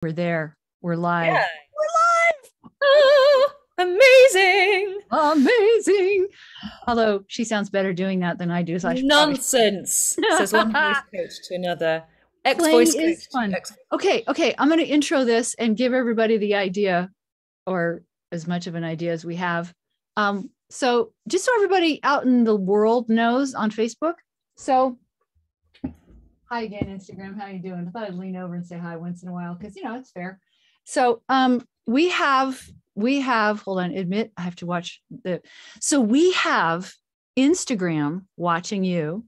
We're there. We're live. Yeah. We're Oh, amazing. live. Amazing. Although she sounds better doing that than I do, so I should probably. Nonsense, says one voice coach to another. Playing Ex-voice is coach to fun. ex. Okay. I'm going to intro this and give everybody the idea, or as much of an idea as we have. So just so everybody out in the world knows on Facebook. So hi again, Instagram. How you doing? I thought I'd lean over and say hi once in a while because it's fair. So we have hold on, admit I have to watch the so we have Instagram watching you,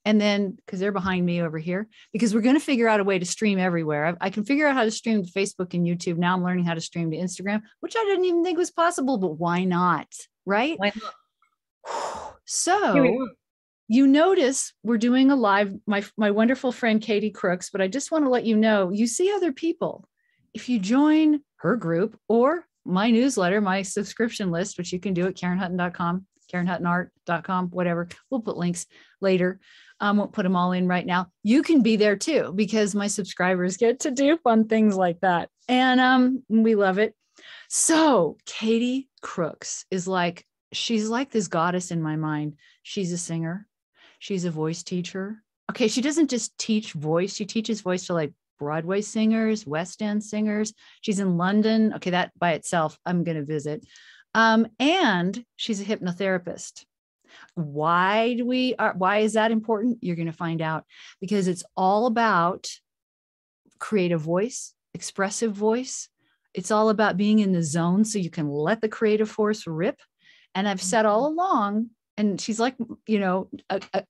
and then because they're behind me over here, because we're going to figure out a way to stream everywhere. I can figure out how to stream to Facebook and YouTube. Now I'm learning how to stream to Instagram, which I didn't even think was possible, but why not? Right? Why not? Here we So are. you notice we're doing a live, my wonderful friend Katie Crooks, but I just want to let you know, you see other people. If you join her group or my newsletter, my subscription list, which you can do at KarenHutton.com, KarenHuttonArt.com, whatever. We'll put links later. Won't put them all in right now. You can be there too, because my subscribers get to do fun things like that. And we love it. So Katie Crooks she's like this goddess in my mind. She's a singer. She's a voice teacher. Okay, she doesn't just teach voice. She teaches voice to like Broadway singers, West End singers. She's in London. Okay, that by itself, I'm going to visit. And she's a hypnotherapist. Why is that important? You're going to find out, because it's all about creative voice, expressive voice. It's all about being in the zone so you can let the creative force rip. And I've said all along, and she's like,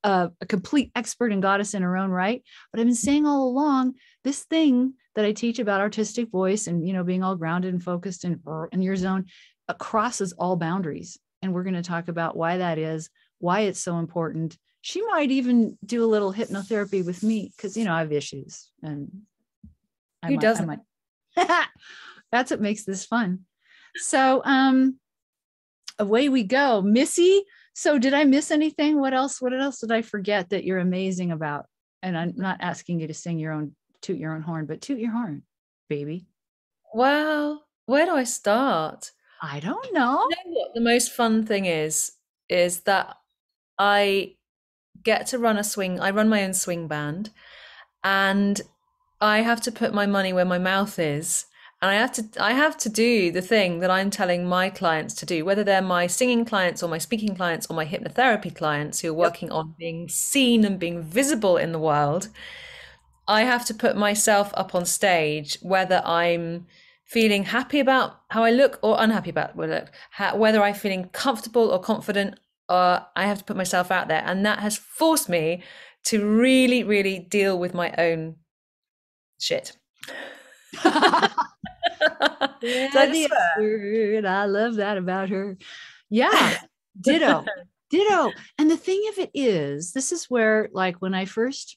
a complete expert and goddess in her own right. But I've been saying all along, this thing that I teach about artistic voice and, being all grounded and focused in your zone crosses all boundaries. And we're going to talk about why that is, why it's so important. She might even do a little hypnotherapy with me because, I have issues, and I Who might, I doesn't? might. That's what makes this fun. So, away we go, Missy. So did I miss anything? What else did I forget that you're amazing about? And I'm not asking you to toot your own horn, but toot your horn, baby. Well, where do I start? I don't know. You know what the most fun thing is that I get to run a swing. I run my own swing band, and I have to put my money where my mouth is. And I have to do the thing that I'm telling my clients to do, whether they're my singing clients or my speaking clients or my hypnotherapy clients who are Yep. working on being seen and being visible in the world. I have to put myself up on stage, whether I'm feeling happy about how I look or unhappy about how I look, whether I'm feeling comfortable or confident. I have to put myself out there, and that has forced me to really, really deal with my own shit. Yeah, So I the swear. expert. I love that about her. Yeah, ditto, ditto. And the thing of it is, this is where, like, when I first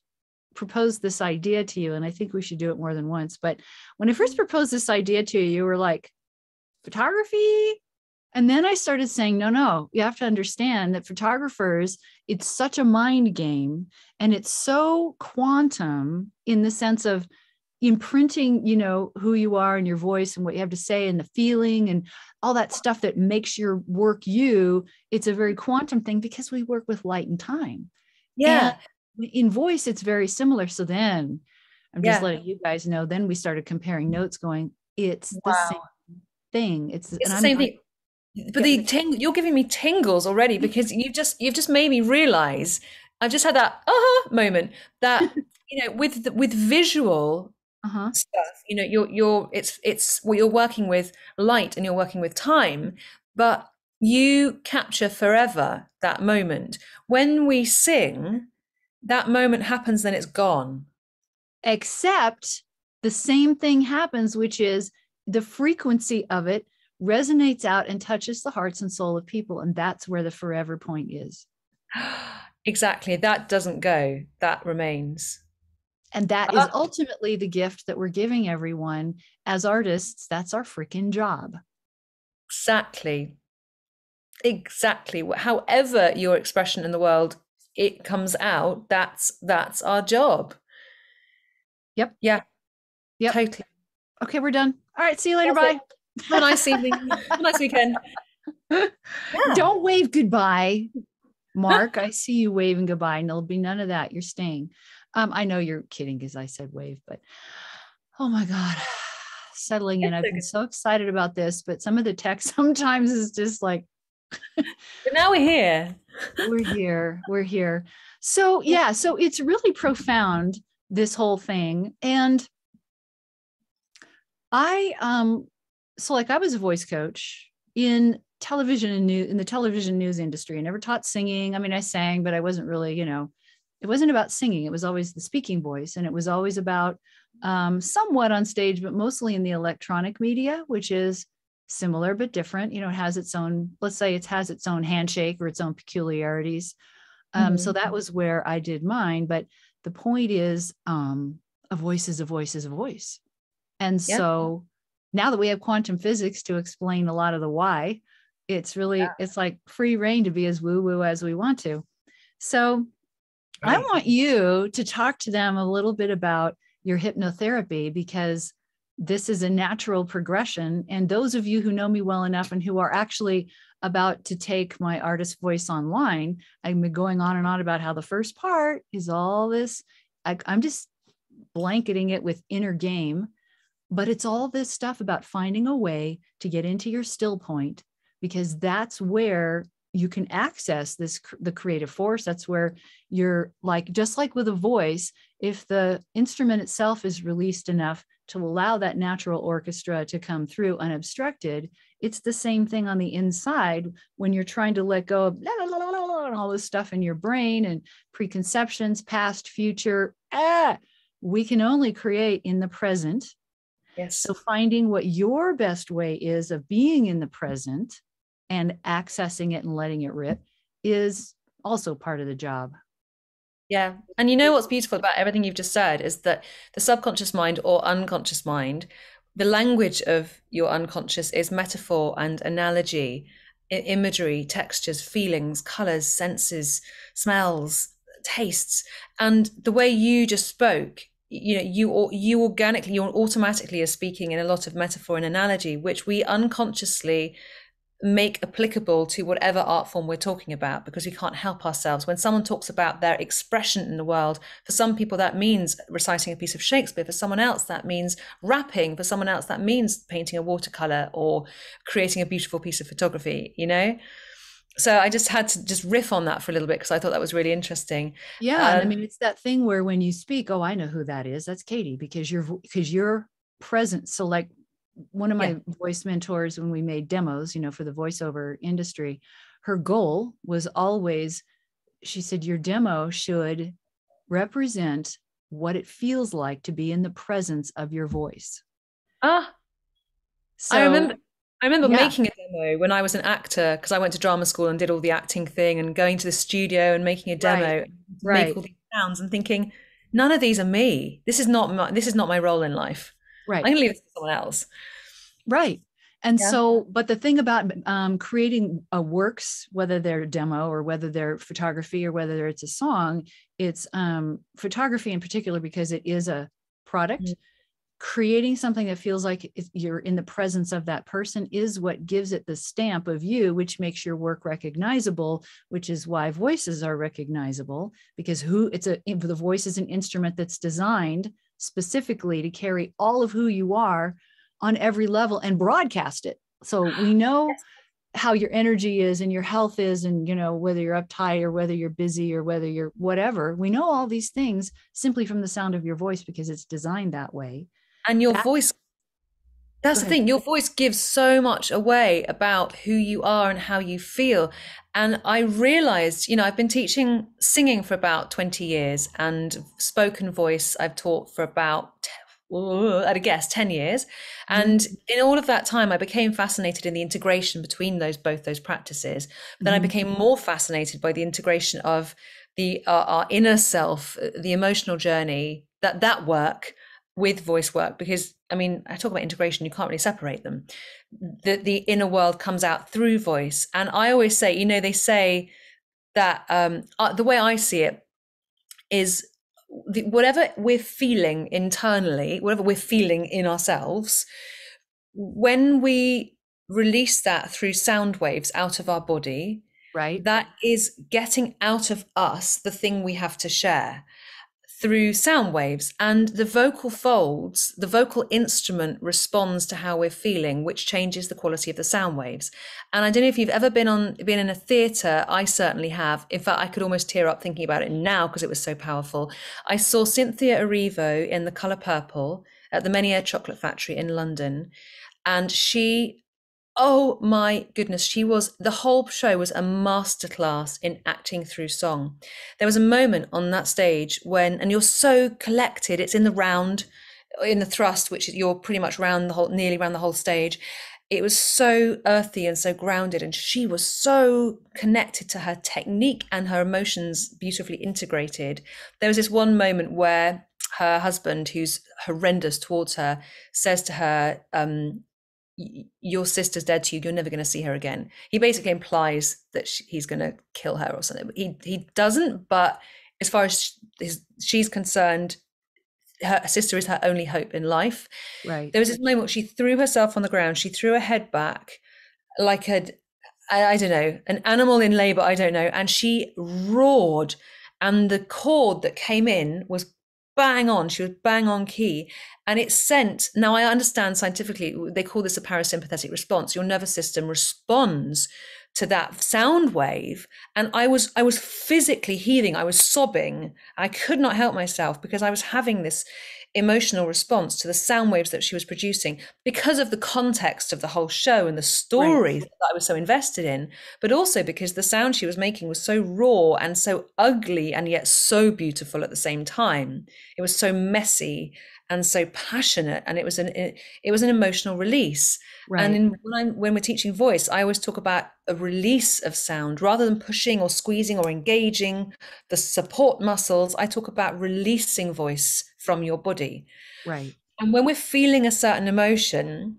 proposed this idea to you, and I think we should do it more than once, but when I first proposed this idea to you, you were like, photography? And then I started saying, no, you have to understand that photographers, it's such a mind game, and it's so quantum in the sense of imprinting, who you are and your voice and what you have to say and the feeling and all that stuff that makes your work you. It's a very quantum thing because we work with light and time. And Yeah, in voice, it's very similar. So then I'm just yeah. letting you guys know, then we started comparing notes going, it's the same Wow. thing. It's And the I'm same like, thing. But getting the the you're giving me tingles already because you've just made me realize I've just had that moment that with visual uh-huh. stuff, you're it's well, you're working with light and you're working with time, but you capture forever that moment. When we sing, that moment happens, then it's gone. Except the same thing happens, which is the frequency of it resonates out and touches the hearts and soul of people. And that's where the forever point is. Exactly. That doesn't go. That remains. And that is Ah, ultimately the gift that we're giving everyone as artists. That's our freaking job. exactly. Exactly. However your expression in the world it comes out, that's our job. Yep. Yeah. Yep. Totally. Okay, we're done. All right. See you later. That's Bye. it. Have a nice evening. Have a nice weekend. Yeah. Don't wave goodbye, Mark. I see you waving goodbye, and there'll be none of that. You're staying. I know you're kidding because I said wave, but oh my God, settling in. I've been so excited about this, but some of the text sometimes is just like, But now we're here. we're here. We're here. So yeah, so it's really profound, this whole thing. And so like I was a voice coach in television and in the television news industry. I never taught singing. I mean, I sang, but I wasn't really, it wasn't about singing. It was always the speaking voice. And it was always about somewhat on stage, but mostly in the electronic media, which is similar but different. It has its own, let's say it has its own handshake or its own peculiarities. So that was where I did mine. But the point is, a voice is a voice is a voice. And so now that we have quantum physics to explain a lot of the why, it's really, it's like free reign to be as woo-woo as we want to. So I want you to talk to them a little bit about your hypnotherapy, because this is a natural progression. And those of you who know me well enough and who are actually about to take my artist voice online, I've been going on and on about how the first part is all this. I'm just blanketing it with inner game, but it's all this stuff about finding a way to get into your still point, because that's where you can access the creative force. That's where you're like, just like with a voice, if the instrument itself is released enough to allow that natural orchestra to come through unobstructed, it's the same thing on the inside when you're trying to let go of and all this stuff in your brain and preconceptions, past, future. We can only create in the present. Yes. So finding what your best way is of being in the present and accessing it and letting it rip is also part of the job. Yeah. And you know what's beautiful about everything you've just said is that the subconscious mind or unconscious mind, the language of your unconscious is metaphor and analogy, imagery, textures, feelings, colors, senses, smells, tastes. And the way you just spoke, you organically, you automatically are speaking in a lot of metaphor and analogy, which we unconsciously make applicable to whatever art form we're talking about, because we can't help ourselves. When someone talks about their expression in the world, for some people that means reciting a piece of Shakespeare, for someone else that means rapping, for someone else that means painting a watercolor or creating a beautiful piece of photography, So I just had to just riff on that for a little bit because I thought that was really interesting. Yeah, and I mean, it's that thing where when you speak, oh, I know who that is. That's Katie, because you're present. So like one of my voice mentors, when we made demos, for the voiceover industry, her goal was always, she said, your demo should represent what it feels like to be in the presence of your voice. So I remember making a demo when I was an actor, because I went to drama school and did all the acting thing, and going to the studio and making a demo, make all these sounds and thinking, none of these are me. This is not my role in life. Right. I'm going to leave this to someone else. Right. And so, but the thing about creating works, whether they're demo or whether they're photography or whether it's a song, it's photography in particular, because it is a product. Creating something that feels like you're in the presence of that person is what gives it the stamp of you, which makes your work recognizable, which is why voices are recognizable, because the voice is an instrument that's designed specifically to carry all of who you are on every level and broadcast it. So we know how your energy is and your health is, and whether you're uptight or whether you're busy or whether you're whatever. We know all these things simply from the sound of your voice, because it's designed that way. And your voice, that's the thing, your voice gives so much away about who you are and how you feel. And I realized, I've been teaching singing for about 20 years and spoken voice I've taught for about, at a guess, 10 years. And in all of that time, I became fascinated in the integration between both those practices. But then I became more fascinated by the integration of our inner self, the emotional journey, that work with voice work, because I talk about integration, you can't really separate them. The inner world comes out through voice. And I always say, they say that the way I see it is whatever we're feeling internally, whatever we're feeling in ourselves, when we release that through sound waves out of our body, Right. that is getting out of us the thing we have to share through sound waves. And the vocal folds, the vocal instrument responds to how we're feeling, which changes the quality of the sound waves. And I don't know if you've ever been in a theatre. I certainly have. In fact, I could almost tear up thinking about it now because it was so powerful. I saw Cynthia Erivo in The Colour Purple at the Meniere Chocolate Factory in London. And she, oh my goodness, the whole show was a masterclass in acting through song. There was a moment on that stage when, and you're so collected, it's in the round, in the thrust, which you're pretty much nearly around the whole stage. It was so earthy and so grounded, and she was so connected to her technique and her emotions beautifully integrated. There was this one moment where her husband, who's horrendous towards her, says to her, your sister's dead to you, you're never going to see her again. He basically implies that he's going to kill her or something. He doesn't, but as far as she's concerned, her sister is her only hope in life. Right. There was this moment where she threw herself on the ground, she threw her head back like I don't know, an animal in labor, I don't know, and she roared, and the chord that came in was bang on. She was bang on key. And it sent, now I understand scientifically, they call this a parasympathetic response. Your nervous system responds to that sound wave. And I was physically heaving. I was sobbing. I could not help myself because I was having this emotional response to the sound waves that she was producing because of the context of the whole show and the story that I was so invested in, but also because the sound she was making was so raw and so ugly and yet so beautiful at the same time. It was so messy and so passionate, and it was an emotional release. Right. And when we're teaching voice, I always talk about a release of sound rather than pushing or squeezing or engaging the support muscles. I talk about releasing voice from your body. Right. And when we're feeling a certain emotion,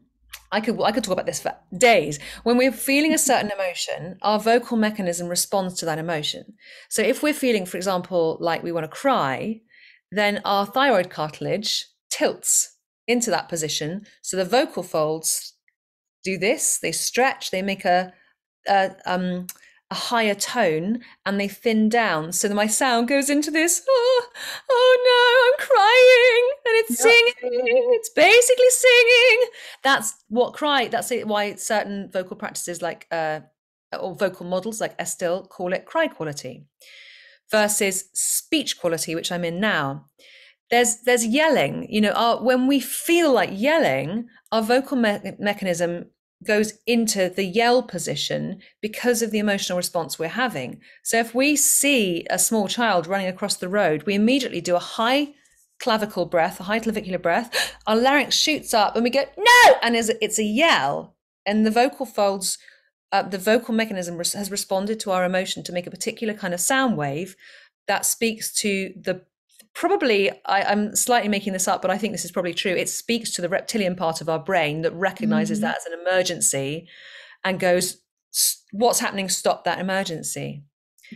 I could talk about this for days. When we're feeling a certain emotion, our vocal mechanism responds to that emotion. So if we're feeling, for example, like we want to cry, then our thyroid cartilage tilts into that position. So the vocal folds do this, they stretch, they make a higher tone, and they thin down. So that my sound goes into this, oh no, I'm crying, and it's singing, it's basically singing. That's why certain vocal practices like, or vocal models like Estelle call it cry quality versus speech quality, which I'm in now. There's yelling, when we feel like yelling, our vocal mechanism goes into the yell position because of the emotional response we're having. So if we see a small child running across the road, we immediately do a high clavicle breath, a high clavicular breath, our larynx shoots up and we go, no, and it's a yell. And the vocal folds, the vocal mechanism has responded to our emotion to make a particular kind of sound wave that speaks to probably, I'm slightly making this up, but I think this is probably true. It speaks to the reptilian part of our brain that recognizes that as an emergency and goes, what's happening? Stop that emergency.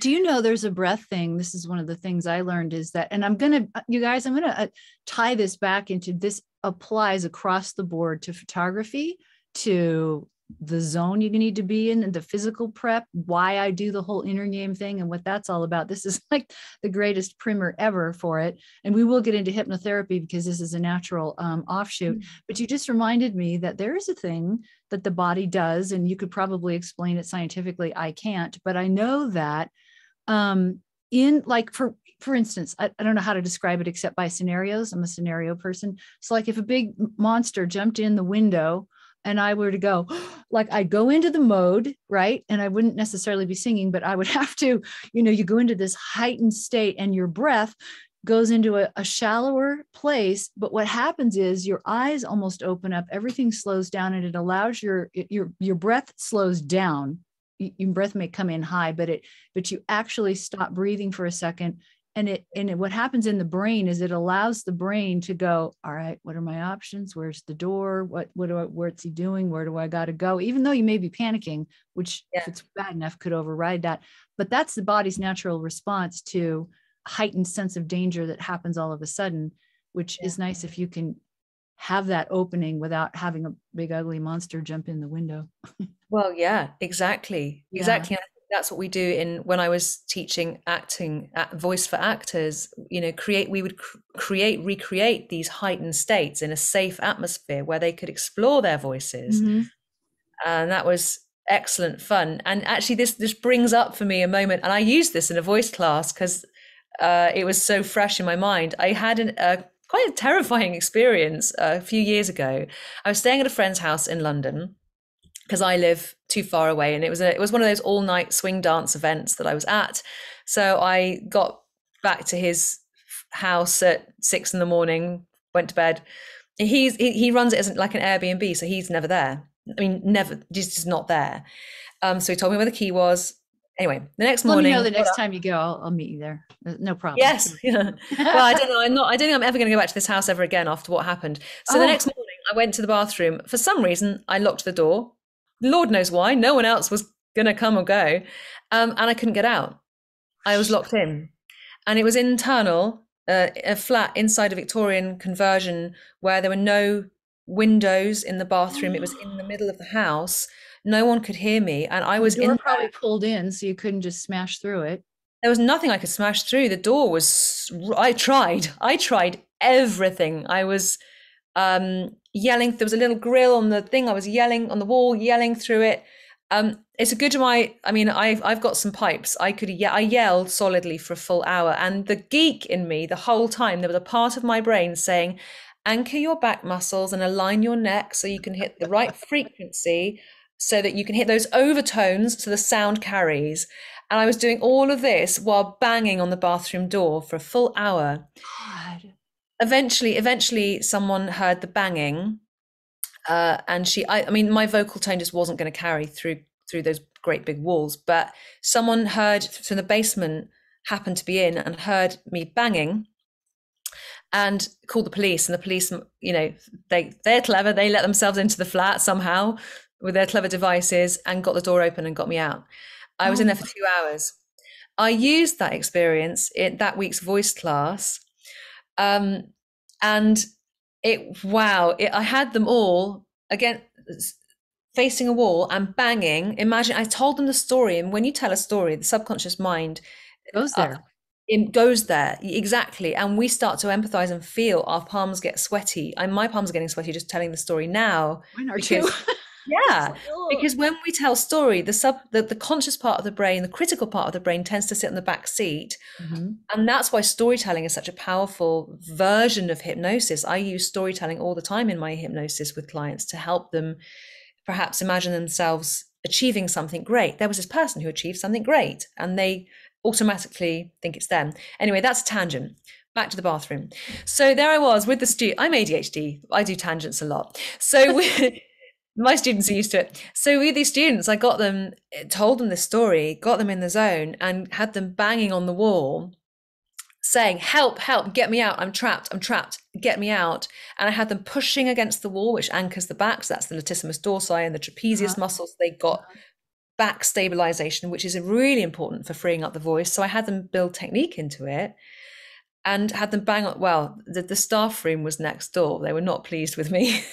Do you know there's a breath thing? This is one of the things I learned is that, and I'm going to tie this back into this applies across the board to photography, to the zone you need to be in, and the physical prep, why I do the whole inner game thing and what that's all about. This is like the greatest primer ever for it. And we will get into hypnotherapy because this is a natural offshoot. But you just reminded me that there is a thing that the body does, and you could probably explain it scientifically. I can't, but I know that in like, for instance, I don't know how to describe it except by scenarios. I'm a scenario person. So like if a big monster jumped in the window and I were to go, like I'd go into the mode, right? And I wouldn't necessarily be singing, but I would have to, you go into this heightened state and your breath goes into a shallower place. But what happens is your eyes almost open up, everything slows down, and it allows your breath slows down. Your breath may come in high, but you actually stop breathing for a second. And what happens in the brain is it allows the brain to go, all right, what are my options? Where's the door? What's he doing? Where do I got to go? Even though you may be panicking, which if it's bad enough could override that. But that's the body's natural response to heightened sense of danger that happens all of a sudden, which is nice if you can have that opening without having a big ugly monster jump in the window. Well, yeah, exactly. Yeah. Exactly. And I think that's what we do when I was teaching acting, voice for actors, we would recreate these heightened states in a safe atmosphere where they could explore their voices. Mm-hmm. And that was excellent fun. And actually this brings up for me a moment, and I used this in a voice class because it was so fresh in my mind. I had quite a terrifying experience a few years ago. I was staying at a friend's house in London because I live too far away, and it was one of those all-night swing dance events that I was at. So I got back to his house at 6 a.m, went to bed. He runs it as like an Airbnb, so he's never there. I mean, never, just not there. So he told me where the key was. Anyway, the next morning. Let me know the next time you go. I'll meet you there. No problem. Yes. Yeah. Well, I don't know. I don't think I'm ever going to go back to this house ever again after what happened. So the next morning, I went to the bathroom. For some reason, I locked the door. Lord knows why. No one else was going to come or go, and I couldn't get out. I was locked in, and it was internal, a flat inside a Victorian conversion where there were no windows in the bathroom. It was in the middle of the house. No one could hear me, and I was the door probably pulled in, so you couldn't just smash through it. There was nothing I could smash through. The door was. I tried everything. I was yelling. There was a little grill on the thing. I was yelling on the wall, yelling through it. It's a good to my. I mean, I've got some pipes. I yelled solidly for a full hour, and the geek in me the whole time. There was a part of my brain saying, "Anchor your back muscles and align your neck so you can hit the right frequency." So that you can hit those overtones so the sound carries. And I was doing all of this while banging on the bathroom door for a full hour. God. Eventually someone heard the banging. And I mean, my vocal tone just wasn't going to carry through those great big walls. But someone heard from the basement, happened to be in and heard me banging and called the police. And the police, they're clever. They let themselves into the flat somehow with their clever devices and got the door open and got me out. I was in there for 2 hours. I used that experience in that week's voice class. And I had them all again facing a wall and banging. Imagine, I told them the story. And when you tell a story, the subconscious mind goes there. It goes there, exactly. And we start to empathize and feel our palms get sweaty. My palms are getting sweaty just telling the story now. Mine are too. Yeah, because when we tell story, the conscious part of the brain, the critical part of the brain tends to sit in the back seat. Mm-hmm. And that's why storytelling is such a powerful version of hypnosis. I use storytelling all the time in my hypnosis with clients to help them perhaps imagine themselves achieving something great. There was this person who achieved something great and they automatically think it's them. Anyway, that's a tangent. Back to the bathroom. So there I was with the student. I'm ADHD. I do tangents a lot. So my students are used to it. So with these students, I told them this story, got them in the zone and had them banging on the wall saying, help, help, get me out. I'm trapped, get me out. And I had them pushing against the wall, which anchors the back. So that's the latissimus dorsi and the trapezius muscles. They got back stabilization, which is really important for freeing up the voice. So I had them build technique into it and had them bang on. Well, the staff room was next door. They were not pleased with me.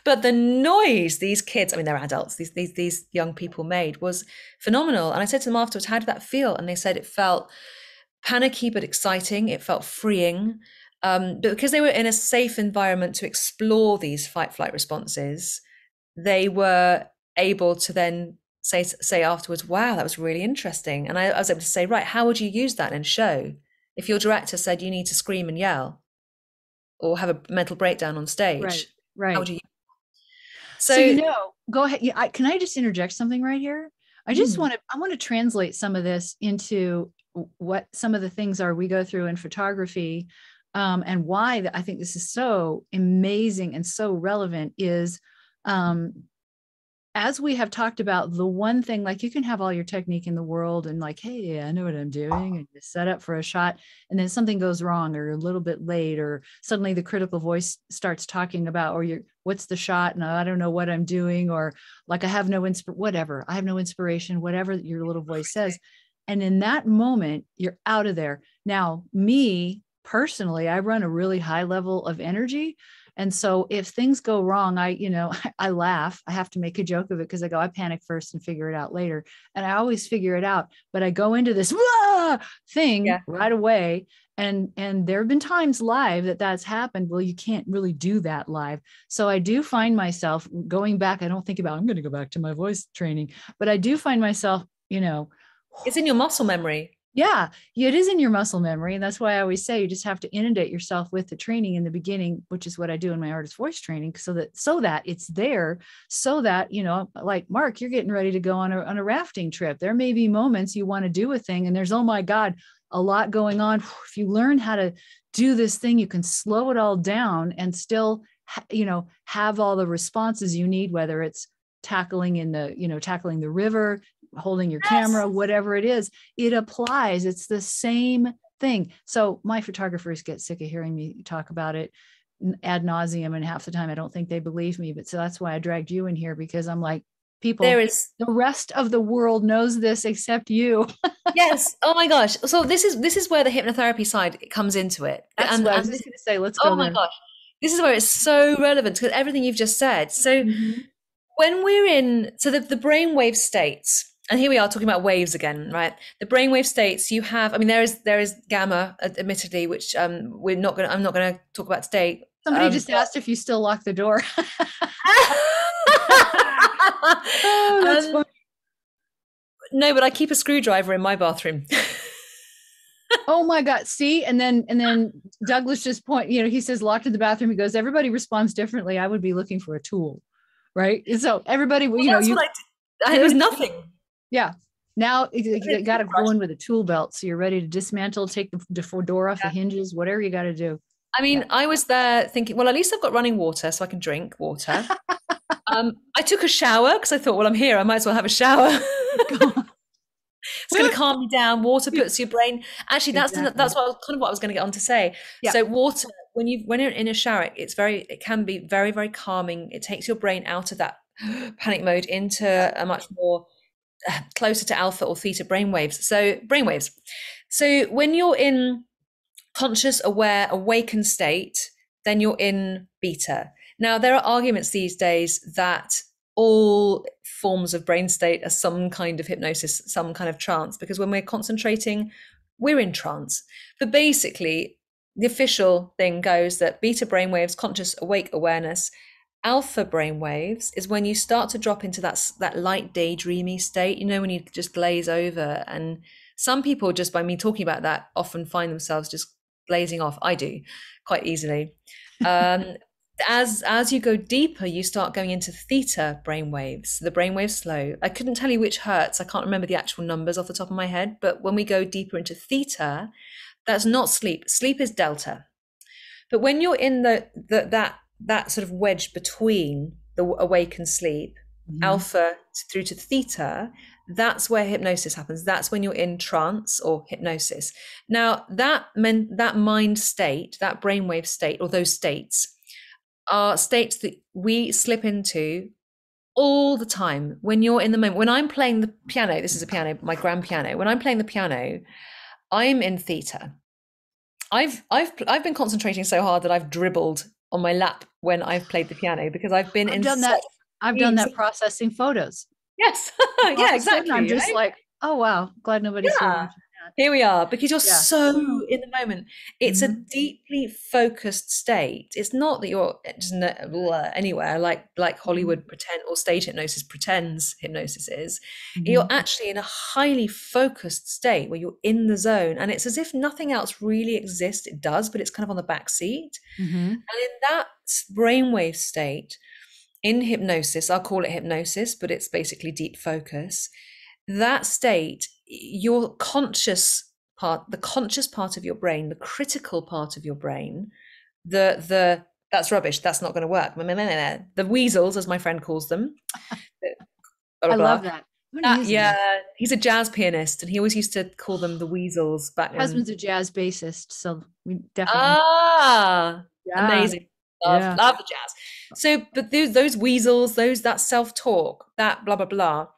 But the noise these kids, I mean, they're adults, these young people made was phenomenal. And I said to them afterwards, how did that feel? And they said it felt panicky but exciting. It felt freeing. But because they were in a safe environment to explore these fight-flight responses, they were able to then say afterwards, wow, that was really interesting. And I was able to say, right, how would you use that in a show? If your director said you need to scream and yell or have a mental breakdown on stage, right. How would you? So go ahead. Yeah, can I just interject something right here? I want to translate some of this into what some of the things are we go through in photography, and why I think this is so amazing and so relevant is, as we have talked about, the one thing, like you can have all your technique in the world and like, hey, I know what I'm doing, and you set up for a shot, and then something goes wrong or a little bit late, or suddenly the critical voice starts talking about, or what's the shot? And I don't know what I'm doing, or like I have no whatever. I have no inspiration, whatever your little voice says. And in that moment, you're out of there. Now, me personally, I run a really high level of energy. And so if things go wrong, I laugh. I have to make a joke of it because I panic first and figure it out later. And I always figure it out, but I go into this thing right away. And there have been times live that's happened. Well, you can't really do that live. So I do find myself going back. I don't think about, I'm going to go back to my voice training, but I do find myself, it's in your muscle memory. Yeah, it is in your muscle memory. And that's why I always say you just have to inundate yourself with the training in the beginning, which is what I do in my artist voice training, so that it's there, so that, like Mark, you're getting ready to go on a rafting trip. There may be moments you want to do a thing and there's, oh my God, a lot going on. If you learn how to do this thing, you can slow it all down and still, have all the responses you need, whether it's tackling the river, holding your camera, whatever it is, it applies. It's the same thing. So my photographers get sick of hearing me talk about it ad nauseum. And half the time I don't think they believe me, but so that's why I dragged you in here, because I'm like, the rest of the world knows this except you. Yes. Oh my gosh. So this is where the hypnotherapy side comes into it. That's what I was just going to say. Let's go. Oh my gosh. This is where it's so relevant to everything you've just said. So when we're in, the brainwave states, and here we are talking about waves again, right? The brainwave states you have, there is gamma, admittedly, which I'm not going to talk about today. Somebody just asked if you still lock the door. Oh, that's funny. No, but I keep a screwdriver in my bathroom. Oh my God. See? And then Douglas just he says locked in the bathroom. He goes, everybody responds differently. I would be looking for a tool. Right. And so everybody, what I did. It was nothing. Yeah. Now you got to go in with a tool belt. So you're ready to dismantle, take the door off the hinges, whatever you got to do. I was there thinking, well, at least I've got running water so I can drink water. I took a shower because I thought, well, I'm here. I might as well have a shower. It's going to calm you down. Water puts your brain. Actually, that's what I was going to get on to say. Yeah. So water, when you're in a shower, it can be very, very calming. It takes your brain out of that panic mode into a much more closer to alpha or theta brainwaves. So when you're in conscious, aware, awakened state, then you're in beta. Now, there are arguments these days that all forms of brain state are some kind of hypnosis, some kind of trance, because when we're concentrating, we're in trance. But basically, the official thing goes that beta brainwaves, conscious, awake awareness, alpha brainwaves is when you start to drop into that light daydreamy state, when you just glaze over. And some people, just by me talking about that, often find themselves just glazing off. I do quite easily. As you go deeper, you start going into theta brainwaves. The brainwaves slow. I couldn't tell you which hertz. I can't remember the actual numbers off the top of my head. But when we go deeper into theta, that's not sleep. Sleep is delta. But when you're in that sort of wedge between the awake and sleep, alpha through to theta, that's where hypnosis happens. That's when you're in trance or hypnosis. Now, that mind state, that brainwave state, or those states, are states that we slip into all the time when you're in the moment. When I'm playing the piano, this is a piano, my grand piano. When I'm playing the piano, I'm in theta. I've been concentrating so hard that I've dribbled on my lap when I've played the piano, because I've done that processing photos. Yes. Yeah, exactly. I'm just like, oh wow, glad nobody's here. Here we are, because you're so in the moment. It's a deeply focused state. It's not that you're just anywhere like Hollywood pretend or stage hypnosis pretends hypnosis is. You're actually in a highly focused state where you're in the zone, and it's as if nothing else really exists. It does, but it's kind of on the back seat. And in that brainwave state, in hypnosis, I'll call it hypnosis, but it's basically deep focus. That state, your conscious part, the conscious part of your brain, the critical part of your brain, that's rubbish, that's not going to work. The weasels, as my friend calls them. I love that. He's a jazz pianist, and he always used to call them the weasels back when. My husband's a jazz bassist, so we definitely. Amazing. Love the jazz. So, but those weasels, that self-talk, that blah blah blah,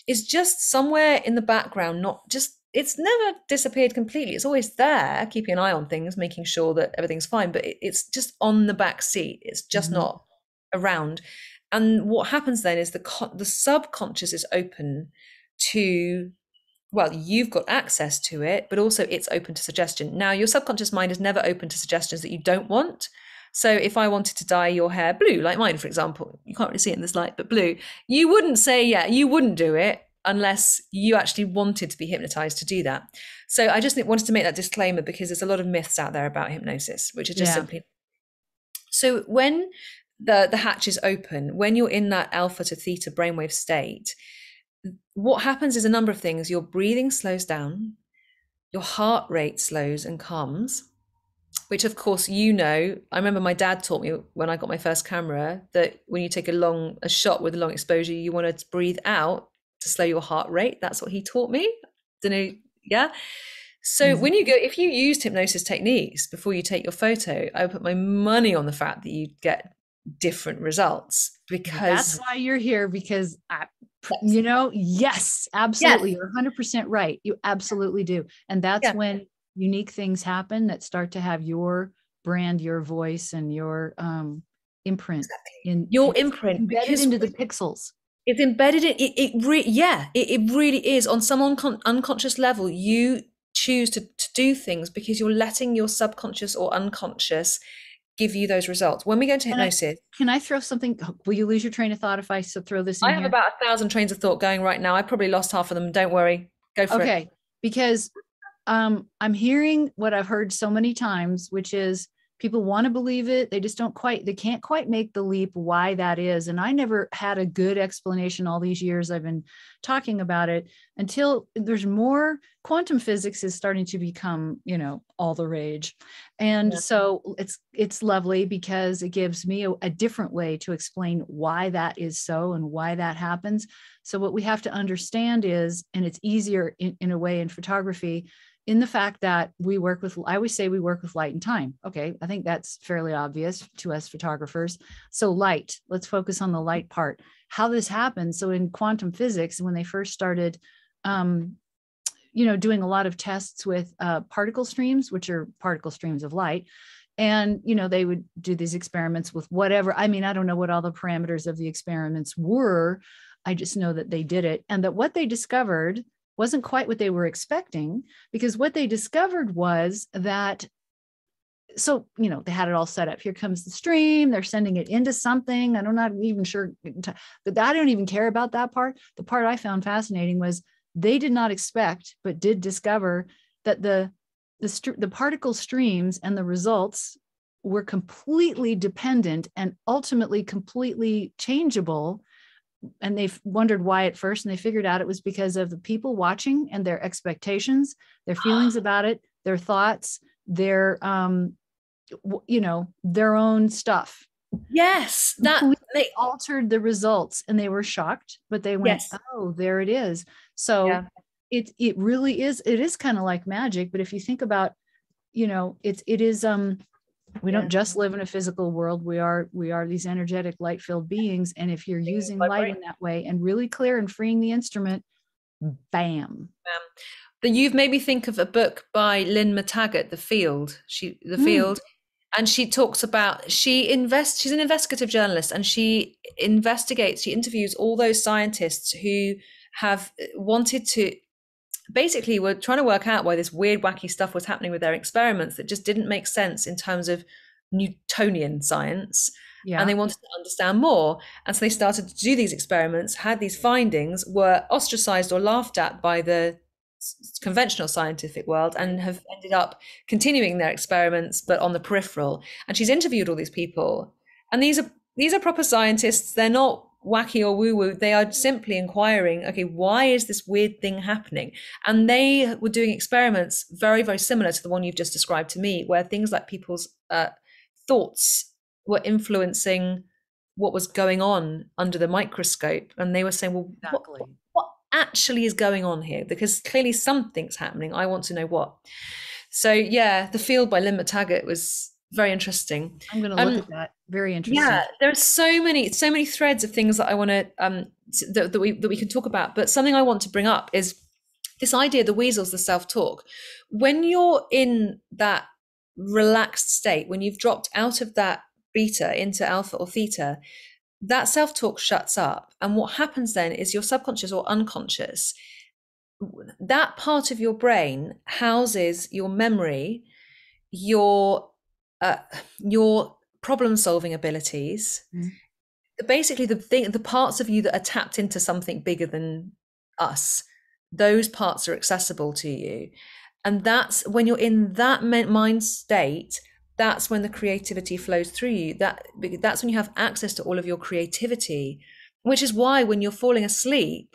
is just somewhere in the background, not just it's never disappeared completely. It's always there, keeping an eye on things, making sure that everything's fine, but it's just on the back seat. It's just not around. And what happens then is the subconscious is open to, well, you've got access to it, but also it's open to suggestion. Now, your subconscious mind is never open to suggestions that you don't want. So if I wanted to dye your hair blue, like mine, for example, you can't really see it in this light, but blue, you wouldn't say, yeah, you wouldn't do it unless you actually wanted to be hypnotized to do that. So I just wanted to make that disclaimer, because there's a lot of myths out there about hypnosis, which are just simply. So when the hatch is open, when you're in that alpha to theta brainwave state, what happens is a number of things. Your breathing slows down, your heart rate slows and calms, which of course, I remember my dad taught me when I got my first camera that when you take a shot with a long exposure, you want to breathe out to slow your heart rate. That's what he taught me. Don't know. Yeah. So when if you used hypnosis techniques before you take your photo, I would put my money on the fact that you get different results, because that's why you're here, because yes, absolutely. Yes. You're 100% right. You absolutely do. And that's when unique things happen that start to have your brand, your voice, and your imprint in your imprint embedded into the pixels. It's embedded in it. It really is. On some unconscious level, you choose to do things because you're letting your subconscious or unconscious give you those results. When we go into hypnosis, can I throw something? Will you lose your train of thought if I throw this in? I have about 1,000 trains of thought going right now. I probably lost half of them. Don't worry. Go for it. Okay, because I'm hearing what I've heard so many times, which is people want to believe it. They just they can't quite make the leap why that is. And I never had a good explanation all these years I've been talking about it, until there's more. Quantum physics is starting to become, all the rage. And so it's lovely, because it gives me a different way to explain why that is so and why that happens. So what we have to understand is, and it's easier in a way in photography, in the fact that I always say we work with light and time. Okay. I think that's fairly obvious to us photographers. So light, let's focus on the light part, how this happens. So in quantum physics, when they first started, doing a lot of tests with particle streams, which are particle streams of light. And, they would do these experiments with whatever. I mean, I don't know what all the parameters of the experiments were. I just know that they did it. And that what they discovered wasn't quite what they were expecting, because what they discovered was that, so, they had it all set up. Here comes the stream. They're sending it into something. I'm not even sure, but I don't even care about that part. The part I found fascinating was they did not expect, but did discover that the particle streams and the results were completely dependent and ultimately completely changeable. And they wondered why at first, and they figured out it was because of the people watching and their expectations, their feelings about it, their thoughts, their own stuff. Yes, they altered the results, and they were shocked, but they went, oh, there it is. So it really is. It is kind of like magic. But if you think about, it is. We don't just live in a physical world. We are these energetic, light-filled beings. And if you're using light in that way and really clear and freeing the instrument, bam. But you've made me think of a book by Lynn McTaggart, The Field. Field. And she talks about, she's an investigative journalist, and she interviews all those scientists who have wanted to, basically were trying to work out why this weird, wacky stuff was happening with their experiments that just didn't make sense in terms of Newtonian science. Yeah. And they wanted to understand more. And so they started to do these experiments, had these findings, were ostracized or laughed at by the conventional scientific world, and have ended up continuing their experiments, but on the peripheral. And she's interviewed all these people. And these are proper scientists. They're not wacky or woo-woo. They are simply inquiring, okay, why is this weird thing happening? And they were doing experiments very, very similar to the one you've just described to me, where things like people's thoughts were influencing what was going on under the microscope. And they were saying, well, exactly. What actually is going on here? Because clearly something's happening. I want to know what. So yeah, The Field by Lynn McTaggart was very interesting. I'm going to look at that. Very interesting. Yeah, there's so many threads of things that I want to that we can talk about. But something I want to bring up is this idea, the weasels, the self-talk, when you're in that relaxed state, when you've dropped out of that beta into alpha or theta, that self-talk shuts up. And what happens then is your subconscious or unconscious, that part of your brain houses your memory, your problem solving abilities, basically the parts of you that are tapped into something bigger than us. Those parts are accessible to you. And that's when you're in that mind state, that's when the creativity flows through you. That's when you have access to all of your creativity, which is why when you're falling asleep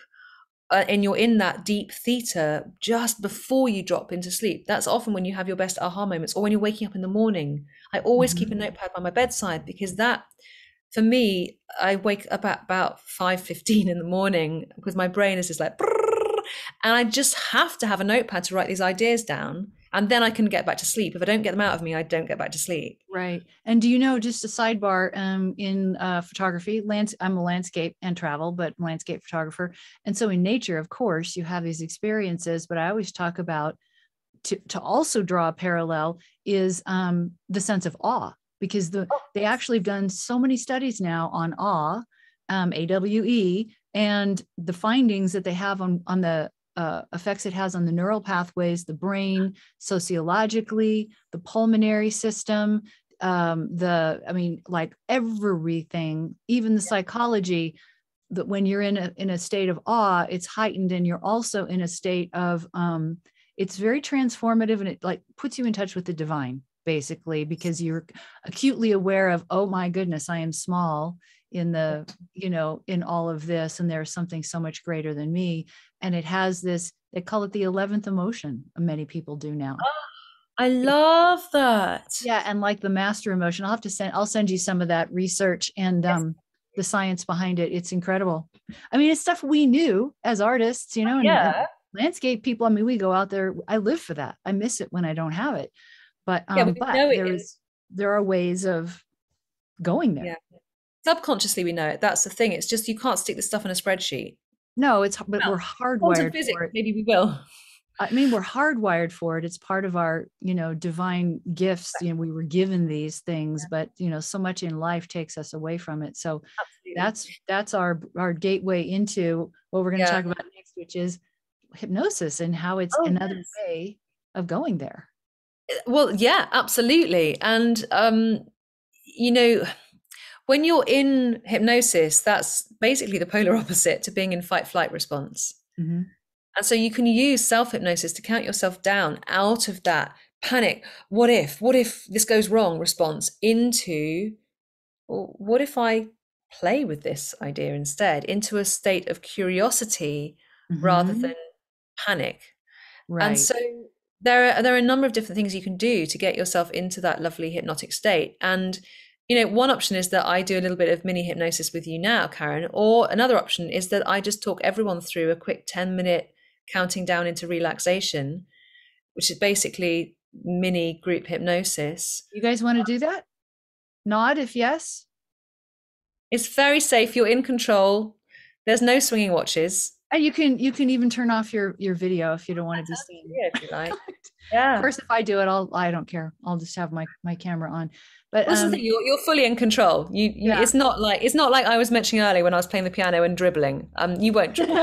and you're in that deep theta just before you drop into sleep, that's often when you have your best aha moments, or when you're waking up in the morning. I always keep a notepad by my bedside, because that, for me, I wake up at about 5:15 in the morning because my brain is just like, and I just have to have a notepad to write these ideas down, and then I can get back to sleep. If I don't get them out of me, I don't get back to sleep. Right. And do you know, just a sidebar, in photography, I'm a landscape and travel, but landscape photographer. And so in nature, of course, you have these experiences, but I always talk about, to also draw a parallel, is the sense of awe, because they actually have done so many studies now on awe, AWE, and the findings that they have on the effects it has on the neural pathways, the brain, sociologically, the pulmonary system, like everything, even the psychology, that when you're in a state of awe, it's heightened, and you're also in a state of, it's very transformative, and it like puts you in touch with the divine, basically, because you're acutely aware of, oh my goodness, I am small in in all of this, and there's something so much greater than me. And it has this, they call it the 11th emotion, many people do now. I love that. Yeah. And like the master emotion, I'll send you some of that research and the science behind it. It's incredible. I mean, it's stuff we knew as artists, and landscape people. I mean, we go out there, I live for that. I miss it when I don't have it. But there are ways of going there. Yeah. Subconsciously we know it. That's the thing. It's just, you can't stick this stuff in a spreadsheet. No, but we're hardwired for it. Maybe we will. I mean, we're hardwired for it. It's part of our, divine gifts. We were given these things, but so much in life takes us away from it. So that's our gateway into what we're going to talk about next, which is hypnosis, and how it's another way of going there. Well, yeah, absolutely. And when you're in hypnosis, that's basically the polar opposite to being in fight-flight response. Mm-hmm. And so you can use self-hypnosis to count yourself down out of that panic, what if this goes wrong response, into, well, what if I play with this idea instead, into a state of curiosity rather than panic. Right. And so there are a number of different things you can do to get yourself into that lovely hypnotic state. And one option is that I do a little bit of mini hypnosis with you now, Karen, or another option is that I just talk everyone through a quick 10-minute counting down into relaxation, which is basically mini group hypnosis. You guys want to do that? Nod if yes. It's very safe. You're in control. There's no swinging watches. And you can even turn off your video if you don't want to be seen. Yeah, if you like. Yeah. Of course, if I do it, I don't care. I'll just have my camera on. But this is the thing, you're fully in control. It's not like I was mentioning earlier when I was playing the piano and dribbling. You won't dribble.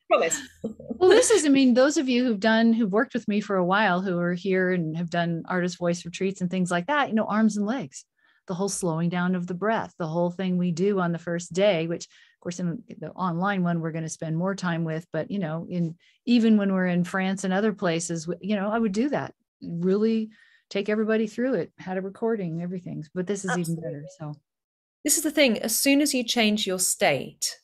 Promise. Well, those of you who've worked with me for a while, who are here and have done artist voice retreats and things like that, arms and legs, the whole slowing down of the breath, the whole thing we do on the first day, which of course in the online one we're going to spend more time with, but even when we're in France and other places, I would do that, really take everybody through it, had a recording, everything. But this is Absolutely. Even better. So this is the thing, as soon as you change your state,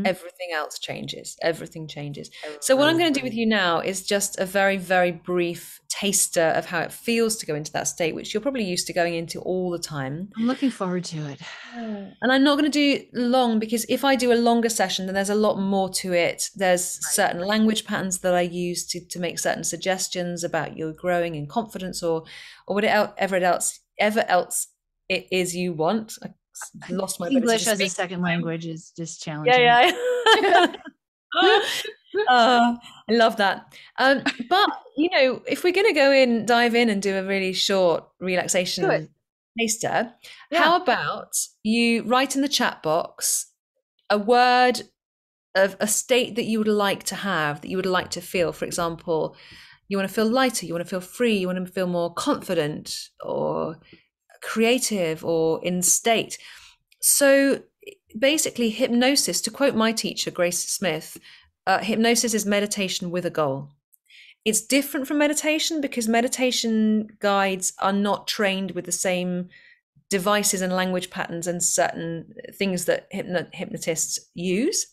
everything else changes. Everything changes. So what I'm going to do with you now is just a very, very brief taster of how it feels to go into that state, which you're probably used to going into all the time. I'm looking forward to it. And I'm not going to do long, because if I do a longer session, then there's a lot more to it. There's certain language patterns that I use to make certain suggestions about your growing in confidence or whatever else it is you want. I lost my English as a second language is just challenging. Yeah. I love that. But if we're going to dive in and do a really short Do it. relaxation taster, Yeah. how about you write in the chat box a word of a state that you would like to have, that you would like to feel. For example, you want to feel lighter, you want to feel free, you want to feel more confident or creative or in state. So basically, hypnosis, to quote my teacher, Grace Smith, hypnosis is meditation with a goal. It's different from meditation because meditation guides are not trained with the same devices and language patterns and certain things that hypnotists use,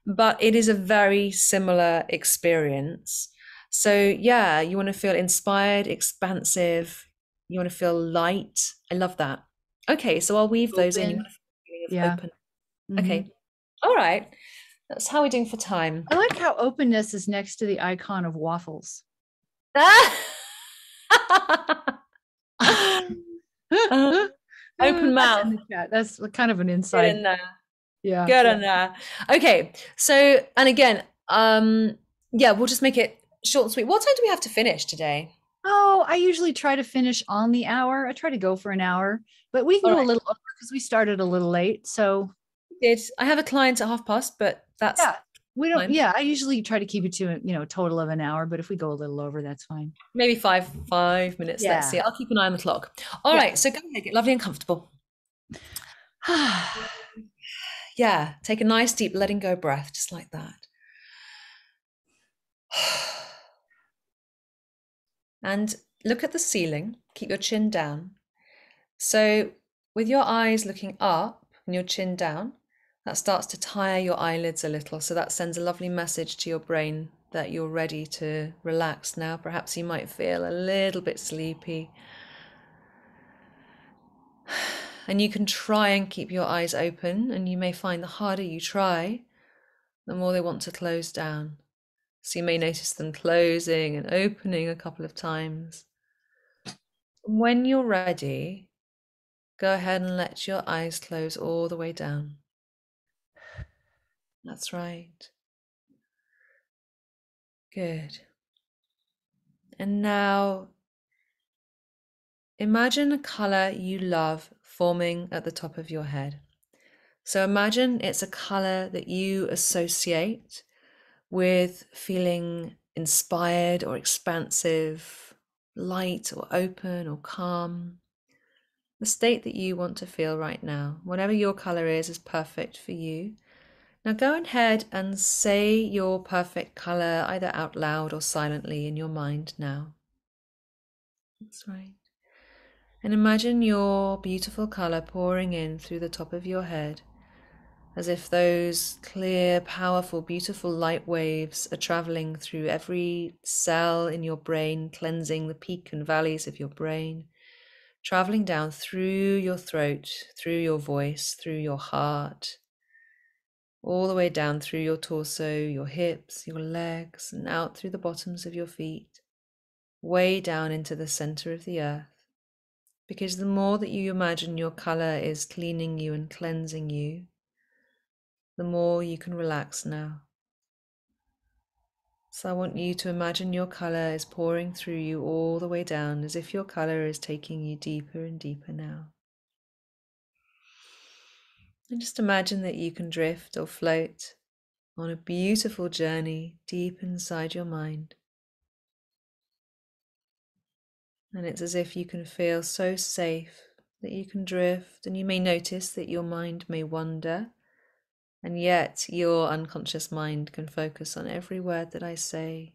but it is a very similar experience. So, yeah, you want to feel inspired, expansive, you want to feel light. I love that. Okay, so I'll weave those in. You want Open. to feel a feeling of Yeah. open. Hmm. Okay, all right. That's how we're doing for time. I like how openness is next to the icon of waffles. Open That's mouth. in the chat. That's kind of an Get inside. in there. Yeah. Get in there. Okay, so, and again, yeah, we'll just make it short and sweet. What time do we have to finish today? Oh, I usually try to finish on the hour. I try to go for an hour, but we can All go a right. little over because we started a little late. So I have a client at past, but that's yeah, we don't. fine. Yeah, I usually try to keep it to a total of an hour. But if we go a little over, that's fine. Maybe five minutes. Let's see. Yeah. I'll keep an eye on the clock. All Yeah. right. So go ahead, get lovely and comfortable. Yeah. Take a nice deep letting go breath, just like that. And look at the ceiling. Keep your chin down. So with your eyes looking up and your chin down, that starts to tire your eyelids a little. So that sends a lovely message to your brain that you're ready to relax now. Perhaps you might feel a little bit sleepy. And you can try and keep your eyes open, and you may find the harder you try, the more they want to close down. So you may notice them closing and opening a couple of times. When you're ready, go ahead and let your eyes close all the way down. That's right. Good. And now imagine a color you love forming at the top of your head. So imagine it's a color that you associate with feeling inspired or expansive, light or open or calm. The state that you want to feel right now, whatever your color is perfect for you. Now go ahead and say your perfect color either out loud or silently in your mind now. That's right. And imagine your beautiful color pouring in through the top of your head, as if those clear, powerful, beautiful light waves are traveling through every cell in your brain, cleansing the peaks and valleys of your brain, traveling down through your throat, through your voice, through your heart, all the way down through your torso, your hips, your legs, and out through the bottoms of your feet, way down into the center of the earth. Because the more that you imagine your color is cleaning you and cleansing you, the more you can relax now. So I want you to imagine your color is pouring through you all the way down, as if your color is taking you deeper and deeper now. And just imagine that you can drift or float on a beautiful journey deep inside your mind. And it's as if you can feel so safe that you can drift, and you may notice that your mind may wander. And yet your unconscious mind can focus on every word that I say,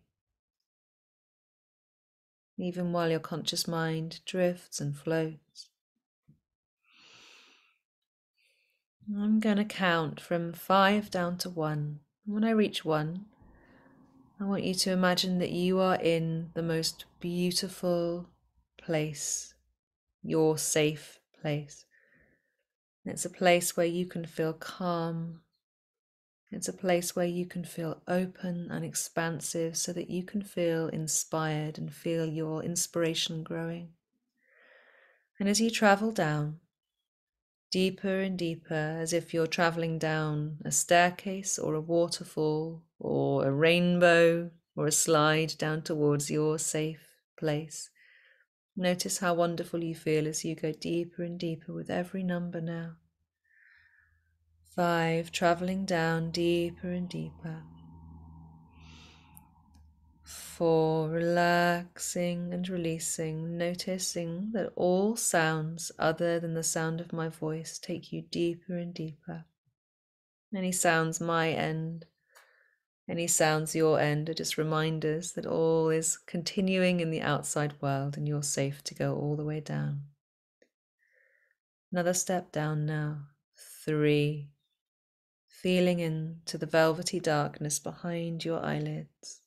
even while your conscious mind drifts and floats. I'm going to count from 5 down to 1. When I reach 1, I want you to imagine that you are in the most beautiful place, your safe place. It's a place where you can feel calm. It's a place where you can feel open and expansive so that you can feel inspired and feel your inspiration growing. And as you travel down, deeper and deeper, as if you're traveling down a staircase or a waterfall or a rainbow, or a slide down towards your safe place. Notice how wonderful you feel as you go deeper and deeper with every number now. 5, traveling down deeper and deeper. 4, relaxing and releasing, noticing that all sounds other than the sound of my voice take you deeper and deeper. Any sounds my end, any sounds your end are just reminders that all is continuing in the outside world and you're safe to go all the way down. Another step down now. 3, feeling into the velvety darkness behind your eyelids.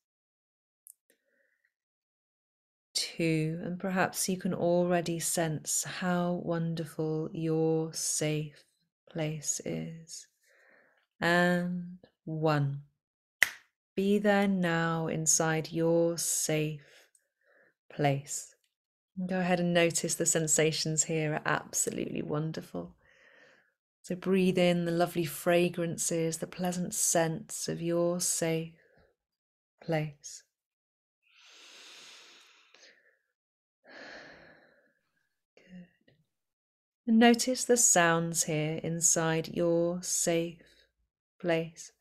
2, and perhaps you can already sense how wonderful your safe place is. And 1, be there now inside your safe place. Go ahead and notice the sensations here are absolutely wonderful. So breathe in the lovely fragrances, the pleasant scents of your safe place. Good. And notice the sounds here inside your safe place,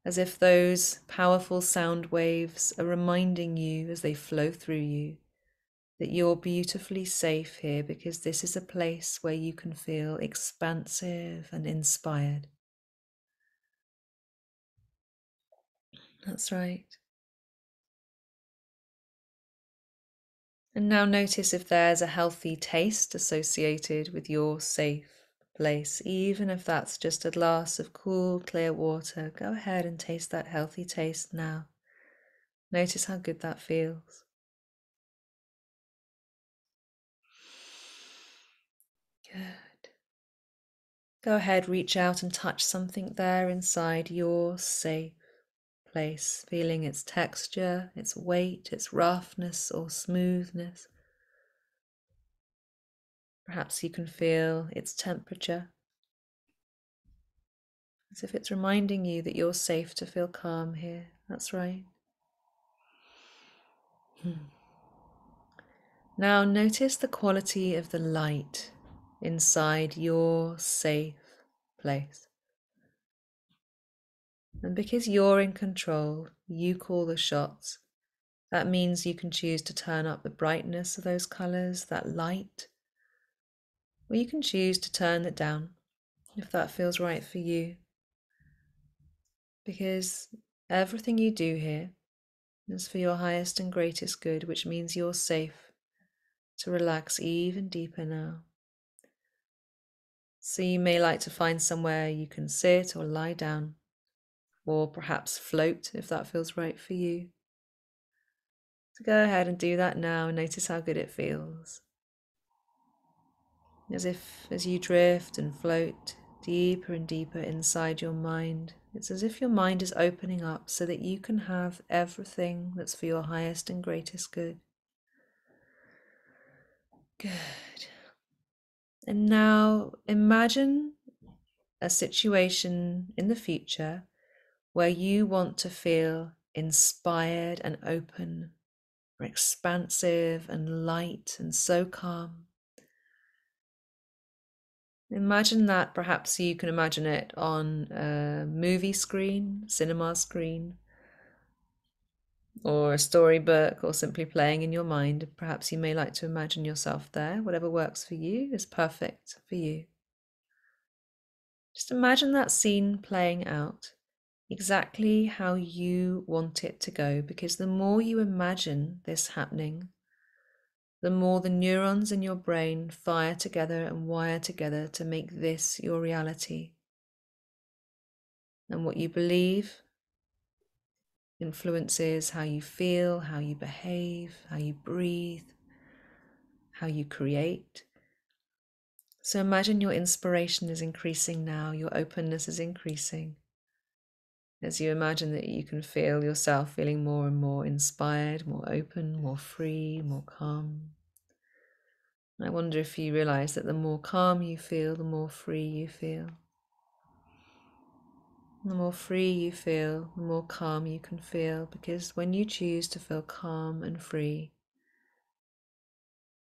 as if those powerful sound waves are reminding you as they flow through you that you're beautifully safe here, because this is a place where you can feel expansive and inspired. That's right. And now notice if there's a healthy taste associated with your safe place, even if that's just a glass of cool, clear water. Go ahead and taste that healthy taste now. Notice how good that feels. Good. Go ahead, reach out and touch something there inside your safe place, feeling its texture, its weight, its roughness or smoothness. Perhaps you can feel its temperature, as if it's reminding you that you're safe to feel calm here. That's right. Now notice the quality of the light inside your safe place. And because you're in control, you call the shots. That means you can choose to turn up the brightness of those colors, that light, or you can choose to turn it down if that feels right for you. Because everything you do here is for your highest and greatest good, which means you're safe to relax even deeper now. So you may like to find somewhere you can sit or lie down, or perhaps float if that feels right for you. So go ahead and do that now and notice how good it feels. As you drift and float deeper and deeper inside your mind, it's as if your mind is opening up so that you can have everything that's for your highest and greatest good. Good. And now imagine a situation in the future where you want to feel inspired and open, or expansive and light and so calm. Imagine that. Perhaps you can imagine it on a movie screen, cinema screen, or a storybook, or simply playing in your mind. Perhaps you may like to imagine yourself there. Whatever works for you is perfect for you. Just imagine that scene playing out exactly how you want it to go, because the more you imagine this happening, the more the neurons in your brain fire together and wire together to make this your reality. And what you believe influences how you feel, how you behave, how you breathe, how you create. So imagine your inspiration is increasing now, your openness is increasing. As you imagine that you can feel yourself feeling more and more inspired, more open, more free, more calm. I wonder if you realize that the more calm you feel, the more free you feel. The more free you feel, the more calm you can feel, because when you choose to feel calm and free,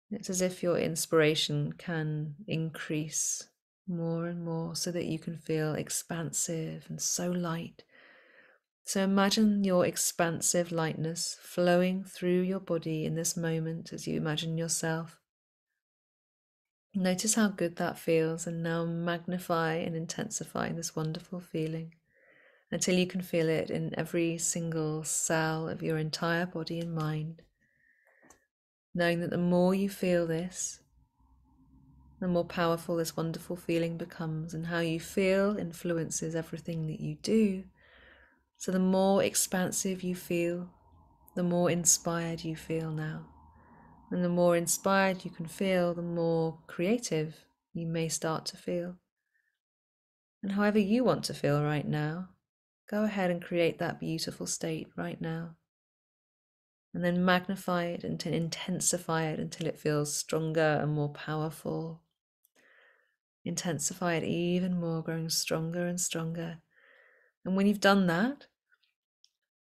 it's as if your inspiration can increase more and more so that you can feel expansive and so light. So imagine your expansive lightness flowing through your body in this moment as you imagine yourself. Notice how good that feels, and now magnify and intensify this wonderful feeling until you can feel it in every single cell of your entire body and mind. Knowing that the more you feel this, the more powerful this wonderful feeling becomes, and how you feel influences everything that you do. So the more expansive you feel, the more inspired you feel now. And the more inspired you can feel, the more creative you may start to feel. And however you want to feel right now, go ahead and create that beautiful state right now. And then magnify it and intensify it until it feels stronger and more powerful. Intensify it even more, growing stronger and stronger. And when you've done that,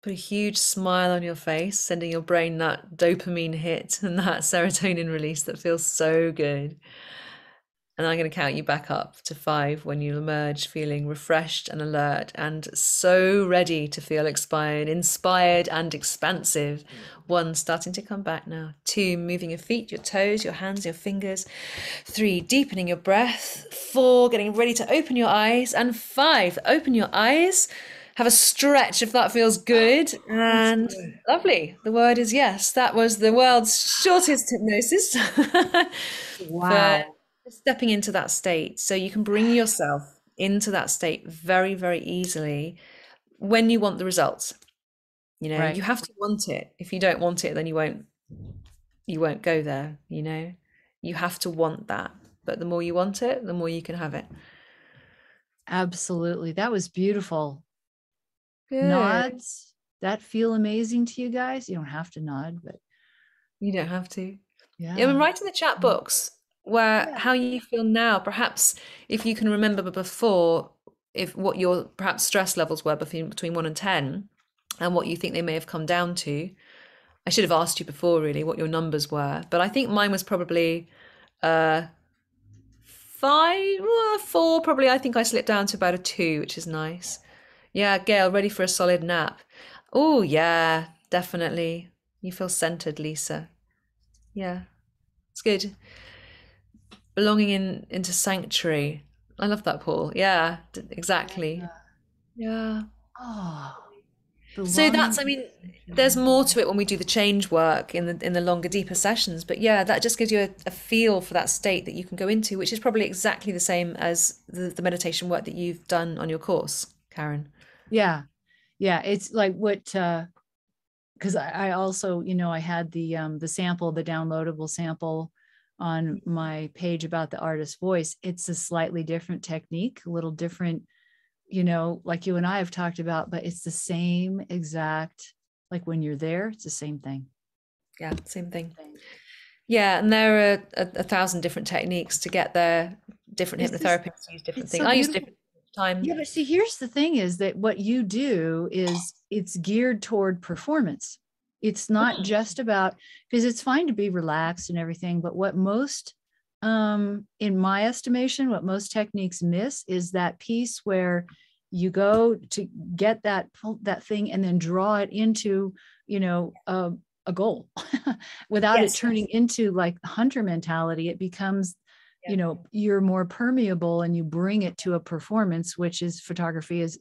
put a huge smile on your face, sending your brain that dopamine hit and that serotonin release that feels so good. And I'm going to count you back up to 5 when you emerge feeling refreshed and alert and so ready to feel inspired and expansive. 1, starting to come back now. 2, moving your feet, your toes, your hands, your fingers. 3, deepening your breath. 4, getting ready to open your eyes. And 5, open your eyes. Have a stretch if that feels good. And lovely. The word is yes. That was the world's shortest hypnosis. Wow. For stepping into that state. So you can bring yourself into that state very, very easily when you want the results. You know, Right. you have to want it. If you don't want it, then you won't go there, you know. You have to want that. But the more you want it, the more you can have it. Absolutely. That was beautiful. Good. Nods that feel amazing to you guys. You don't have to nod, but You don't have to. yeah. Yeah, and write in the chat box how you feel now. Perhaps if you can remember before, if what your perhaps stress levels were between 1 and 10, and what you think they may have come down to. I should have asked you before, really, what your numbers were, but I think mine was probably 5, 4. Probably, I think I slipped down to about a 2, which is nice. Yeah, Gail, ready for a solid nap? Oh, yeah, definitely. You feel centered, Lisa. Yeah, it's good. Belonging into sanctuary. I love that, Paul. Yeah, exactly. Yeah. Oh, So that's, I mean, there's more to it when we do the change work in the longer, deeper sessions. But yeah, that just gives you a feel for that state that you can go into, which is probably exactly the same as the meditation work that you've done on your course, Karen. yeah. Yeah. It's like what because I also, I had the sample, the downloadable sample on my page about the artist's voice. It's a slightly different technique, a little different, like you and I have talked about, but it's the same exact, like when you're there, it's the same thing. Yeah, same thing. Yeah, and there are a thousand different techniques to get there. Different hypnotherapists use different things. So I use different time. Yeah, but see, here's the thing is that what you do is it's geared toward performance. It's not just about, because it's fine to be relaxed and everything, but what most, in my estimation, what most techniques miss is that piece where you go to get that thing and then draw it into, a goal without it turning into like hunter mentality. It becomes you're more permeable and you bring it to a performance, which is photography is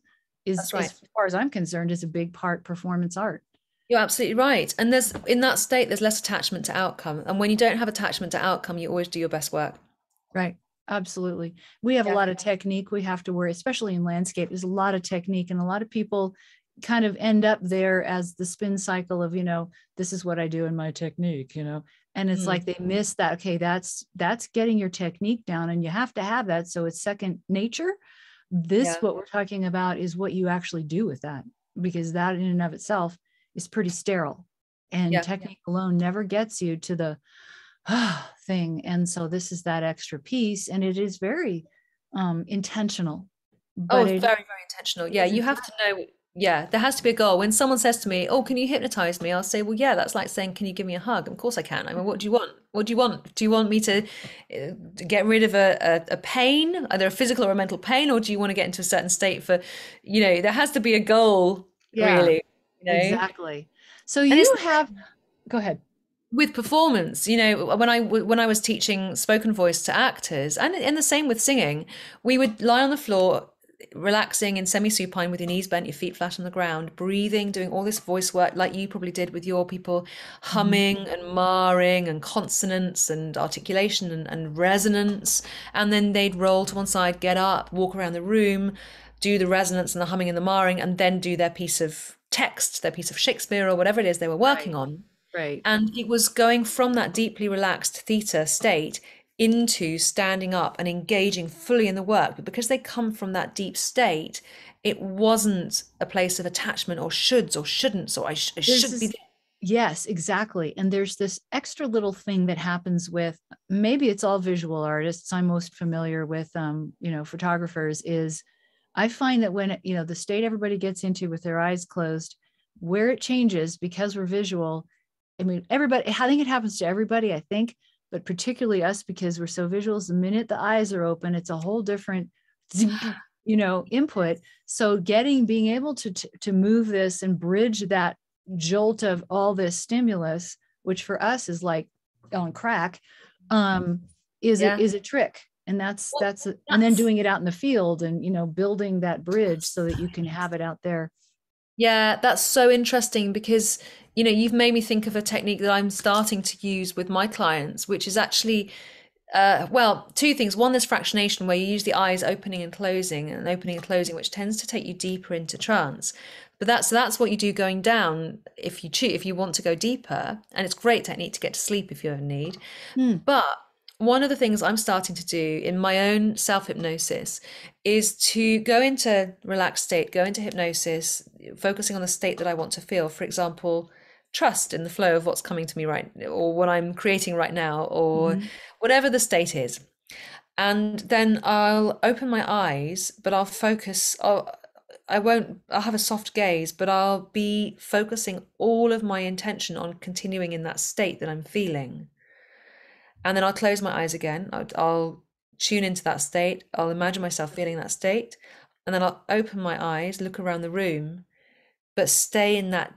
right. As far as I'm concerned, is a big part performance art. You're absolutely right. And in that state, there's less attachment to outcome. And when you don't have attachment to outcome, you always do your best work. Right. Absolutely. We have a lot of technique we have to worry, especially in landscape. There's a lot of technique, and a lot of people kind of end up there as the spin cycle of, this is what I do in my technique, and it's like they miss that. Okay, that's getting your technique down, and you have to have that. So it's second nature. What we're talking about is what you actually do with that, because that in and of itself is pretty sterile, and technique alone never gets you to the thing. And so this is that extra piece, and it is very intentional. But very, very intentional. It Yeah, was you have to know. Yeah, there has to be a goal. When someone says to me, "Oh, can you hypnotize me?" I'll say, "Well, yeah, that's like saying, can you give me a hug?" Of course I can. I mean, what do you want? What do you want? Do you want me to get rid of a pain, either a physical or a mental pain, or do you want to get into a certain state for, there has to be a goal, Yeah, really, you know? exactly. So And it's you have, go ahead. with performance, when I was teaching spoken voice to actors, and the same with singing, we would lie on the floor relaxing in semi-supine with your knees bent, your feet flat on the ground, breathing, doing all this voice work like you probably did with your people, Mhm. humming and marring and consonants and articulation and resonance. And then they'd roll to one side, get up, walk around the room, do the resonance and the humming and the marring, and then do their piece of text, their piece of Shakespeare or whatever it is they were working Right, on. right. And it was going from that deeply relaxed theta state into standing up and engaging fully in the work. But because they come from that deep state, it wasn't a place of attachment or shoulds or shouldn'ts or I There's should be this, there. yes, exactly. And there's this extra little thing that happens with, maybe it's all visual artists. I'm most familiar with, photographers, is I find that when, the state everybody gets into with their eyes closed, where it changes because we're visual. I mean, everybody, I think it happens to everybody, I think, but particularly us because we're so visual. The minute the eyes are open, it's a whole different, input. So being able to move this and bridge that jolt of all this stimulus, which for us is like on crack, is Yeah. a trick. And that's Well, and then that's doing it out in the field and building that bridge so that you can have it out there. Yeah, that's so interesting because, you've made me think of a technique that I'm starting to use with my clients, which is actually, well, two things. One, this fractionation where you use the eyes opening and opening and closing, which tends to take you deeper into trance. But that's what you do going down if you choose, if you want to go deeper. And it's a great technique to get to sleep if you ever need. Hmm. But one of the things I'm starting to do in my own self hypnosis is to go into relaxed state, go into hypnosis, focusing on the state that I want to feel. For example, trust in the flow of what's coming to me right, or what I'm creating right now, or Mhm. whatever the state is. And then I'll open my eyes, but I'll focus. I'll have a soft gaze, but I'll be focusing all of my intention on continuing in that state that I'm feeling. And then I'll close my eyes again. I'll tune into that state. I'll imagine myself feeling that state. And then I'll open my eyes, look around the room, but stay in that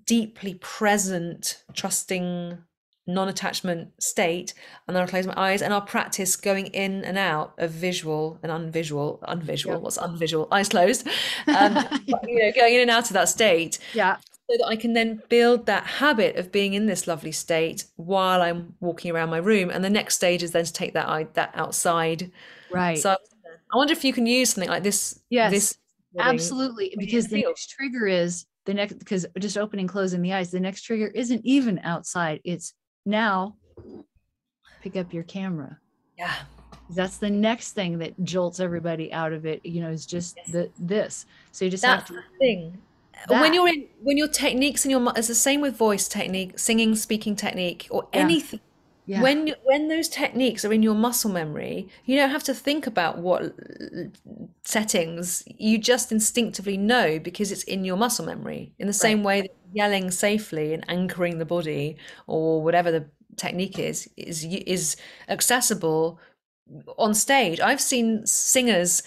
deeply present, trusting, non-attachment state. And then I'll close my eyes and I'll practice going in and out of visual and unvisual. Yep. What's unvisual? Eyes closed. Going in and out of that state Yeah. so that I can then build that habit of being in this lovely state while I'm walking around my room. And the next stage is then to take that outside. Right. So I wonder if you can use something like this Yes, recording absolutely. when you're in Because the the field. next trigger is the next, because just opening, closing the eyes, the next trigger isn't even outside. It's now pick up your camera. Yeah. That's the next thing that jolts everybody out of it, is just Yes. this. So you just have That's to the thing. that. When your techniques in it's the same with voice technique, singing, speaking technique, or Yeah. anything. Yeah. When those techniques are in your muscle memory, you don't have to think about what settings. You just instinctively know because it's in your muscle memory. In the Right. same way that yelling safely and anchoring the body, or whatever the technique is accessible on stage. I've seen singers.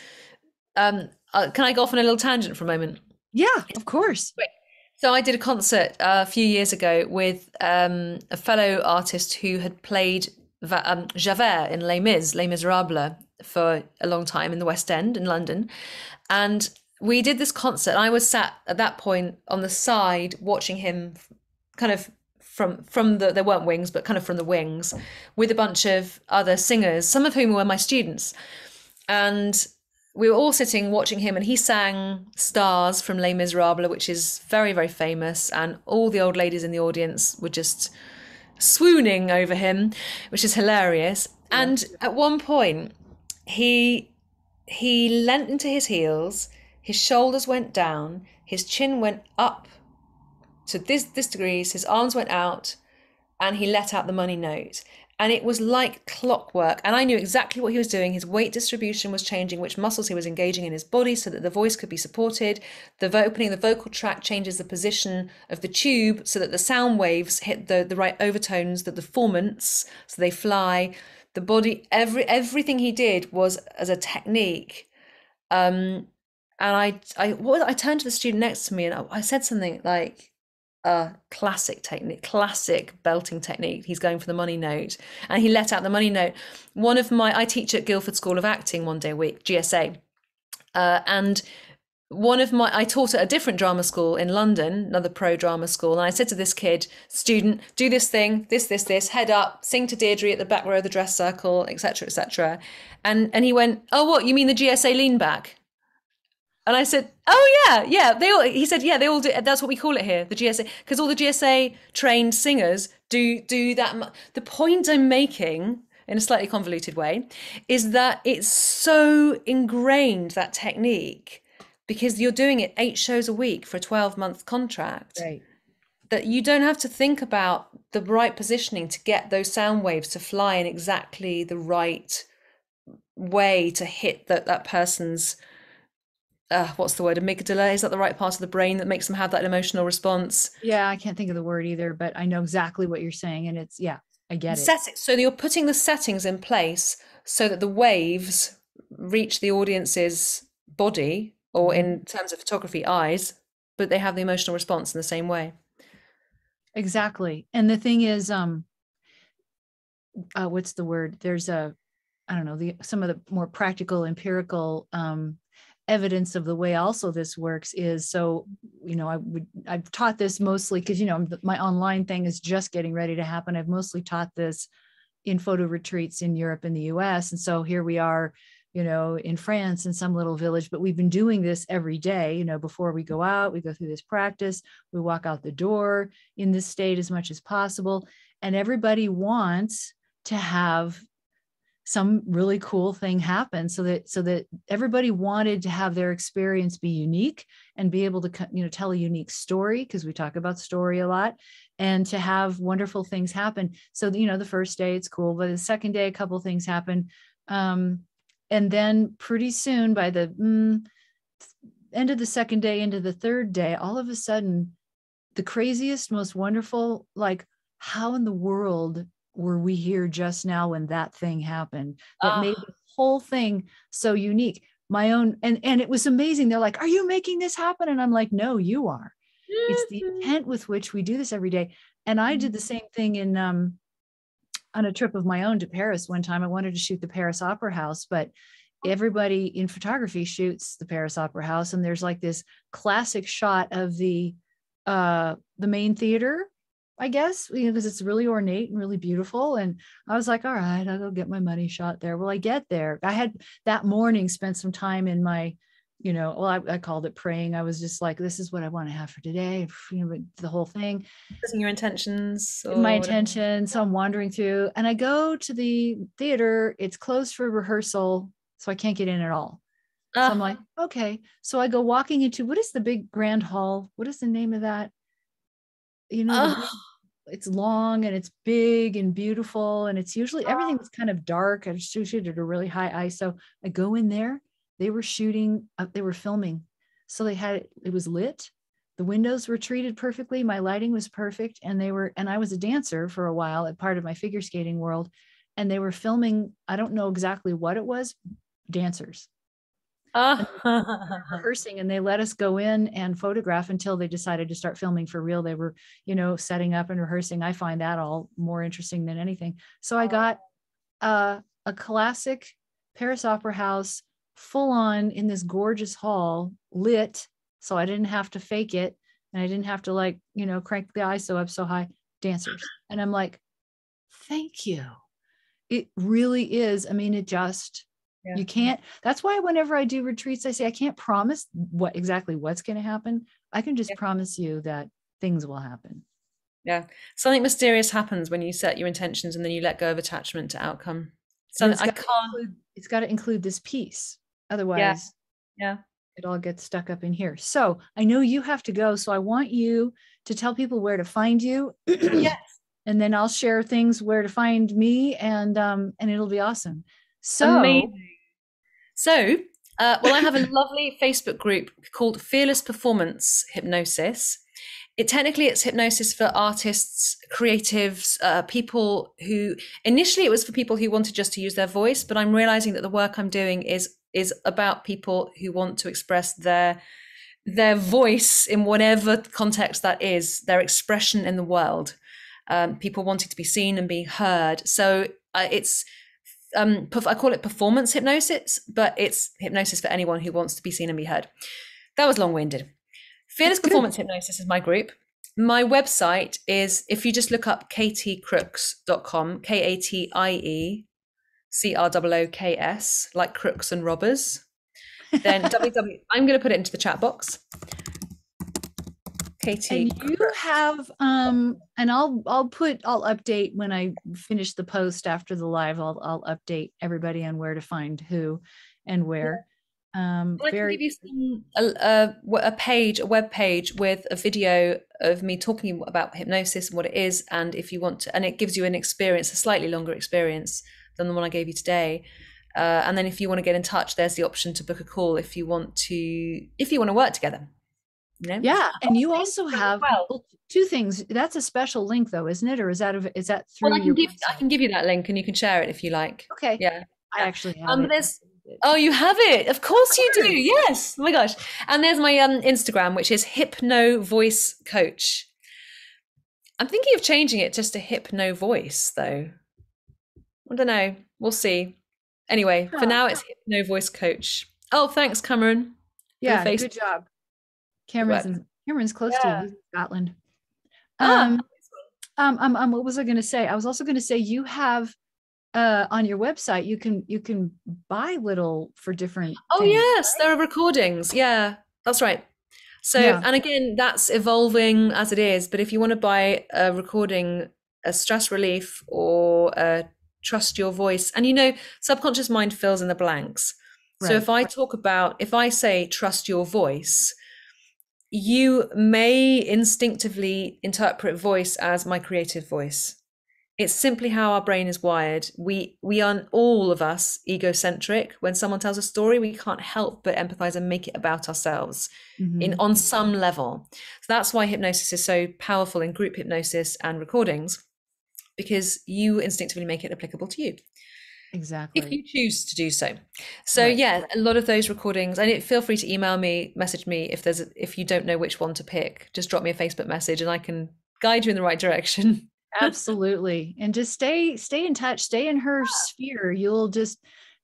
Can I go off on a little tangent for a moment? Yeah, of course. So I did a concert a few years ago with a fellow artist who had played Javert in Les Miserables for a long time in the West End in London. And we did this concert. I was sat at that point on the side watching him kind of from there weren't wings, but kind of from the wings with a bunch of other singers, some of whom were my students. And we were all sitting watching him, and he sang Stars from Les Miserables, which is very, very famous. And all the old ladies in the audience were just swooning over him, which is hilarious. Yeah. And at one point, he leant into his heels, his shoulders went down, his chin went up to this degrees, his arms went out, and he let out the money note. And it was like clockwork. And I knew exactly what he was doing. His weight distribution was changing, which muscles he was engaging in his body so that the voice could be supported. Opening the vocal tract changes the position of the tube so that the sound waves hit the right overtones, the formants, so they fly. The body, everything he did was as a technique. And I turned to the student next to me and I said something like, classic technique, classic belting technique. He's going for the money note, and he let out the money note. I teach at Guildford School of Acting one day a week, GSA, and I taught at a different drama school in London, another pro drama school, and I said to this student, do this thing, this, head up, sing to Deirdre at the back row of the dress circle, etc., etc. And he went, oh, what, you mean the GSA lean back? And I said, oh, yeah. He said, yeah, they all do. That's what we call it here, the GSA, because all the GSA trained singers do that. The point I'm making, in a slightly convoluted way, is that it's so ingrained, that technique, because you're doing it 8 shows a week for a 12-month contract, Right. that you don't have to think about the right positioning to get those sound waves to fly in exactly the right way to hit that person's what's the word, amygdala, is that the right part of the brain that makes them have that emotional response? Yeah, I can't think of the word either, but I know exactly what you're saying, and it's, yeah, I get it. So you're putting the settings in place so that the waves reach the audience's body, or in terms of photography, eyes, but they have the emotional response in the same way. Exactly. And the thing is, what's the word? There's I don't know, some of the more practical, empirical evidence of the way also this works is, so, I've taught this mostly because, my online thing is just getting ready to happen. I've mostly taught this in photo retreats in Europe and the US. And so here we are, in France, in some little village, but we've been doing this every day. Before we go out, we go through this practice, we walk out the door in this state as much as possible. And everybody wants to have some really cool thing happen, so that everybody wanted to have their experience be unique and be able to, tell a unique story, because we talk about story a lot, and to have wonderful things happen. So, the first day it's cool, but the second day, a couple things happen. And then pretty soon, by the end of the second day into the third day, all of a sudden, the craziest, most wonderful, like, how in the world were we here just now when that thing happened that made the whole thing so unique? My own, and it was amazing. They're like, are you making this happen? And I'm like, no, you are. It's the intent with which we do this every day. And I did the same thing in on a trip of my own to Paris one time. I wanted to shoot the Paris Opera House, but everybody in photography shoots the Paris Opera House, and there's like this classic shot of the main theater, I guess, because it's really ornate and really beautiful. And I was like, all right, I'll go get my money shot there. Well, I get there. I had that morning spent some time in my, I called it praying. I was just like, this is what I want to have for today. The whole thing. Setting your intentions. My intention. So I'm wandering through, and I go to the theater. It's closed for rehearsal, so I can't get in at all. So I'm like, okay. So I go walking into, what is the big grand hall? What is the name of that? It's long and it's big and beautiful, and it's usually everything's kind of dark. I shoot at a really high ISO. I go in there. They were shooting. They were filming. So it was lit. The windows were treated perfectly. My lighting was perfect, and I was a dancer for a while at part of my figure skating world, and they were filming. I don't know exactly what it was. Dancers. Rehearsing, and they let us go in and photograph until they decided to start filming for real. They were, setting up and rehearsing. I find that all more interesting than anything. So I got a classic Paris Opera House, full on in this gorgeous hall, lit, so I didn't have to fake it, and I didn't have to crank the ISO up so high. Dancers. And I'm like, thank you. It really is. I mean, it just, you can't. That's why whenever I do retreats, I say I can't promise what's going to happen. I can just promise you that things will happen. Yeah, something mysterious happens when you set your intentions and then you let go of attachment to outcome. So it's got to include this piece, otherwise, it all gets stuck up in here. So I know you have to go, so I want you to tell people where to find you. Yes. and then I'll share things where to find me, and it'll be awesome. So Amazing. So, well, I have a lovely Facebook group called Fearless Performance Hypnosis. It's hypnosis for artists, creatives, people who initially it was for people who wanted just to use their voice, but I'm realizing that the work I'm doing is about people who want to express their voice in whatever context that is, their expression in the world. People wanting to be seen and being heard. So it's I call it performance hypnosis, but it's hypnosis for anyone who wants to be seen and be heard. That was long-winded. Fearless Performance Hypnosis is my group. My website is, if you just look up katiecrooks.com, KatieCrooks, like crooks and robbers, then I'm going to put it into the chat box. Katie. And you have, and I'll update when I finish the post after the live. I'll update everybody on where to find who and where. I can give you a web page with a video of me talking about hypnosis and what it is, and if you want to, and it gives you an experience, a slightly longer experience than the one I gave you today. And then if you want to get in touch, there's the option to book a call if you want to work together. You know? Yeah, and you also have two things. That's a special link, though, isn't it? Or is that through? Well, I can give you that link, and you can share it if you like. Okay. Yeah, I actually have it. Oh, you have it? Of course you do. Yes. Oh my gosh. And there's my Instagram, which is Hypno Voice Coach. I'm thinking of changing it just to Hypno Voice, though. I don't know. We'll see. Anyway, for now, it's Hypno Voice Coach. Oh, thanks, Cameron. Yeah, good job. Cameron's close to you, Scotland. What was I going to say? I was also going to say you have on your website you can buy little for different things, yes, right? there are recordings. Yeah, that's right. So and again, that's evolving as it is, but if you want to buy a recording, a stress relief or a trust your voice, and subconscious mind fills in the blanks. Right. So if I say trust your voice, you may instinctively interpret voice as my creative voice. It's simply how our brain is wired. We are, all of us, egocentric. When someone tells a story, we can't help but empathize and make it about ourselves on some level. So that's why hypnosis is so powerful in group hypnosis and recordings, because you instinctively make it applicable to you. Exactly. If you choose to do so. So a lot of those recordings, and feel free to email me, message me if you don't know which one to pick. Just drop me a Facebook message and I can guide you in the right direction. Absolutely. And just stay in touch, stay in her sphere. You'll just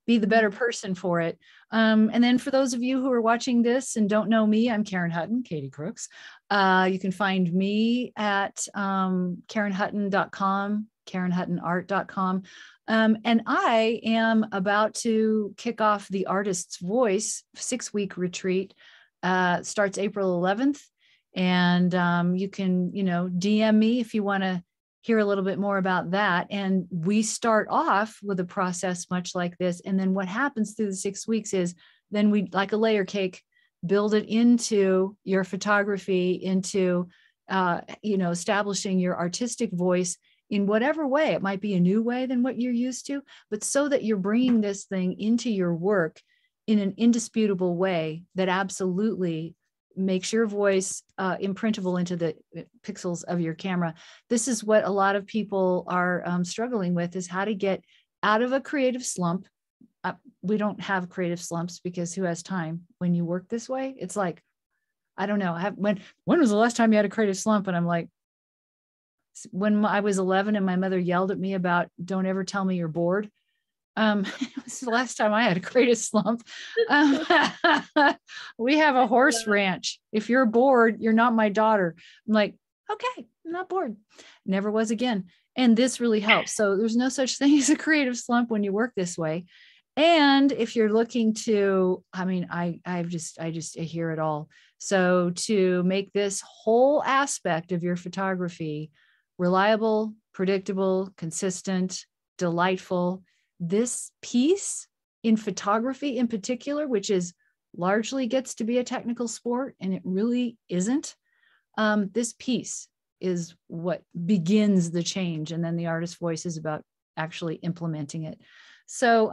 be the better person for it. And then for those of you who are watching this and don't know me, I'm Karen Hutton, Katie Crooks. You can find me at KarenHutton.com, KarenHuttonArt.com. And I am about to kick off the Artist's Voice 6-week retreat. Starts April 11th. And you can, DM me if you want to hear a little bit more about that. And we start off with a process much like this. And then what happens through the 6 weeks is then we, like a layer cake, build it into your photography, into, establishing your artistic voice in whatever way. It might be a new way than what you're used to, but so that you're bringing this thing into your work in an indisputable way that absolutely makes your voice imprintable into the pixels of your camera. This is what a lot of people are struggling with, is how to get out of a creative slump. We don't have creative slumps because who has time when you work this way? It's like, I don't know. When was the last time you had a creative slump? And I'm like, when I was 11 and my mother yelled at me about, don't ever tell me you're bored. It was the last time I had a creative slump. We have a horse ranch. If you're bored, you're not my daughter. I'm like, okay, I'm not bored. Never was again. And this really helps. So there's no such thing as a creative slump when you work this way. And if you're looking to, I hear it all. So to make this whole aspect of your photography reliable, predictable, consistent, delightful, this piece in photography in particular, which is largely gets to be a technical sport, and it really isn't. This piece is what begins the change. And then the artist voice is about actually implementing it. So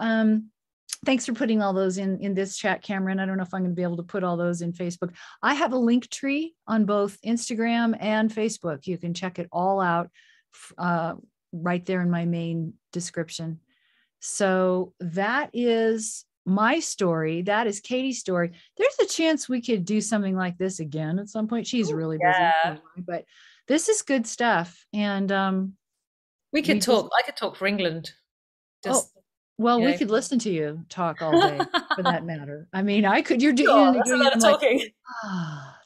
thanks for putting all those in this chat, Cameron. I don't know if I'm going to be able to put all those in Facebook. I have a link tree on both Instagram and Facebook. You can check it all out right there in my main description. So that is my story. That is Katie's story. There's a chance we could do something like this again at some point. She's really busy, but this is good stuff. And we could talk. I could talk for England. Well, we could listen to you talk all day for that matter. I mean, I could, you're doing, sure, that's a lot of talking. Like,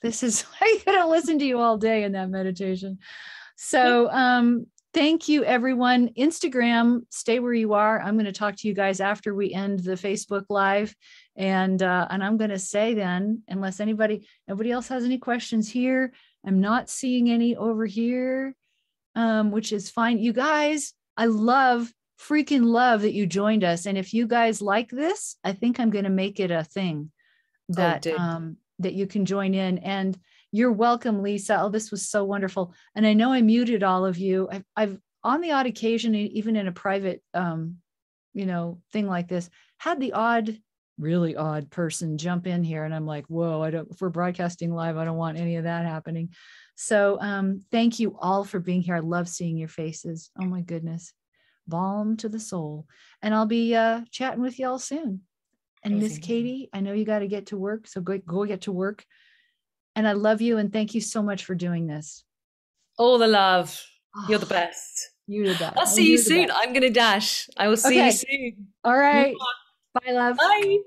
this is, I could have listened to you all day in that meditation. So thank you, everyone. Instagram, stay where you are. I'm going to talk to you guys after we end the Facebook Live. And I'm going to say then, unless nobody else has any questions here, I'm not seeing any over here, which is fine. You guys, I freaking love that you joined us. And if you guys like this, I think I'm going to make it a thing that that you can join in. And you're welcome, Lisa. Oh, this was so wonderful. And I know I muted all of you. I've on the odd occasion, even in a private thing like this, had the really odd person jump in here, and I'm like, whoa, if we're broadcasting live, I don't want any of that happening. So thank you all for being here. I love seeing your faces. Oh my goodness. Balm to the soul. And I'll be chatting with y'all soon. And Miss Katie, I know you got to get to work, so go get to work. And I love you, and thank you so much for doing this. All the love. You're the best. You're the best. I'll see you soon. I'm going to dash. I will see you soon. All right. Bye, love. Bye.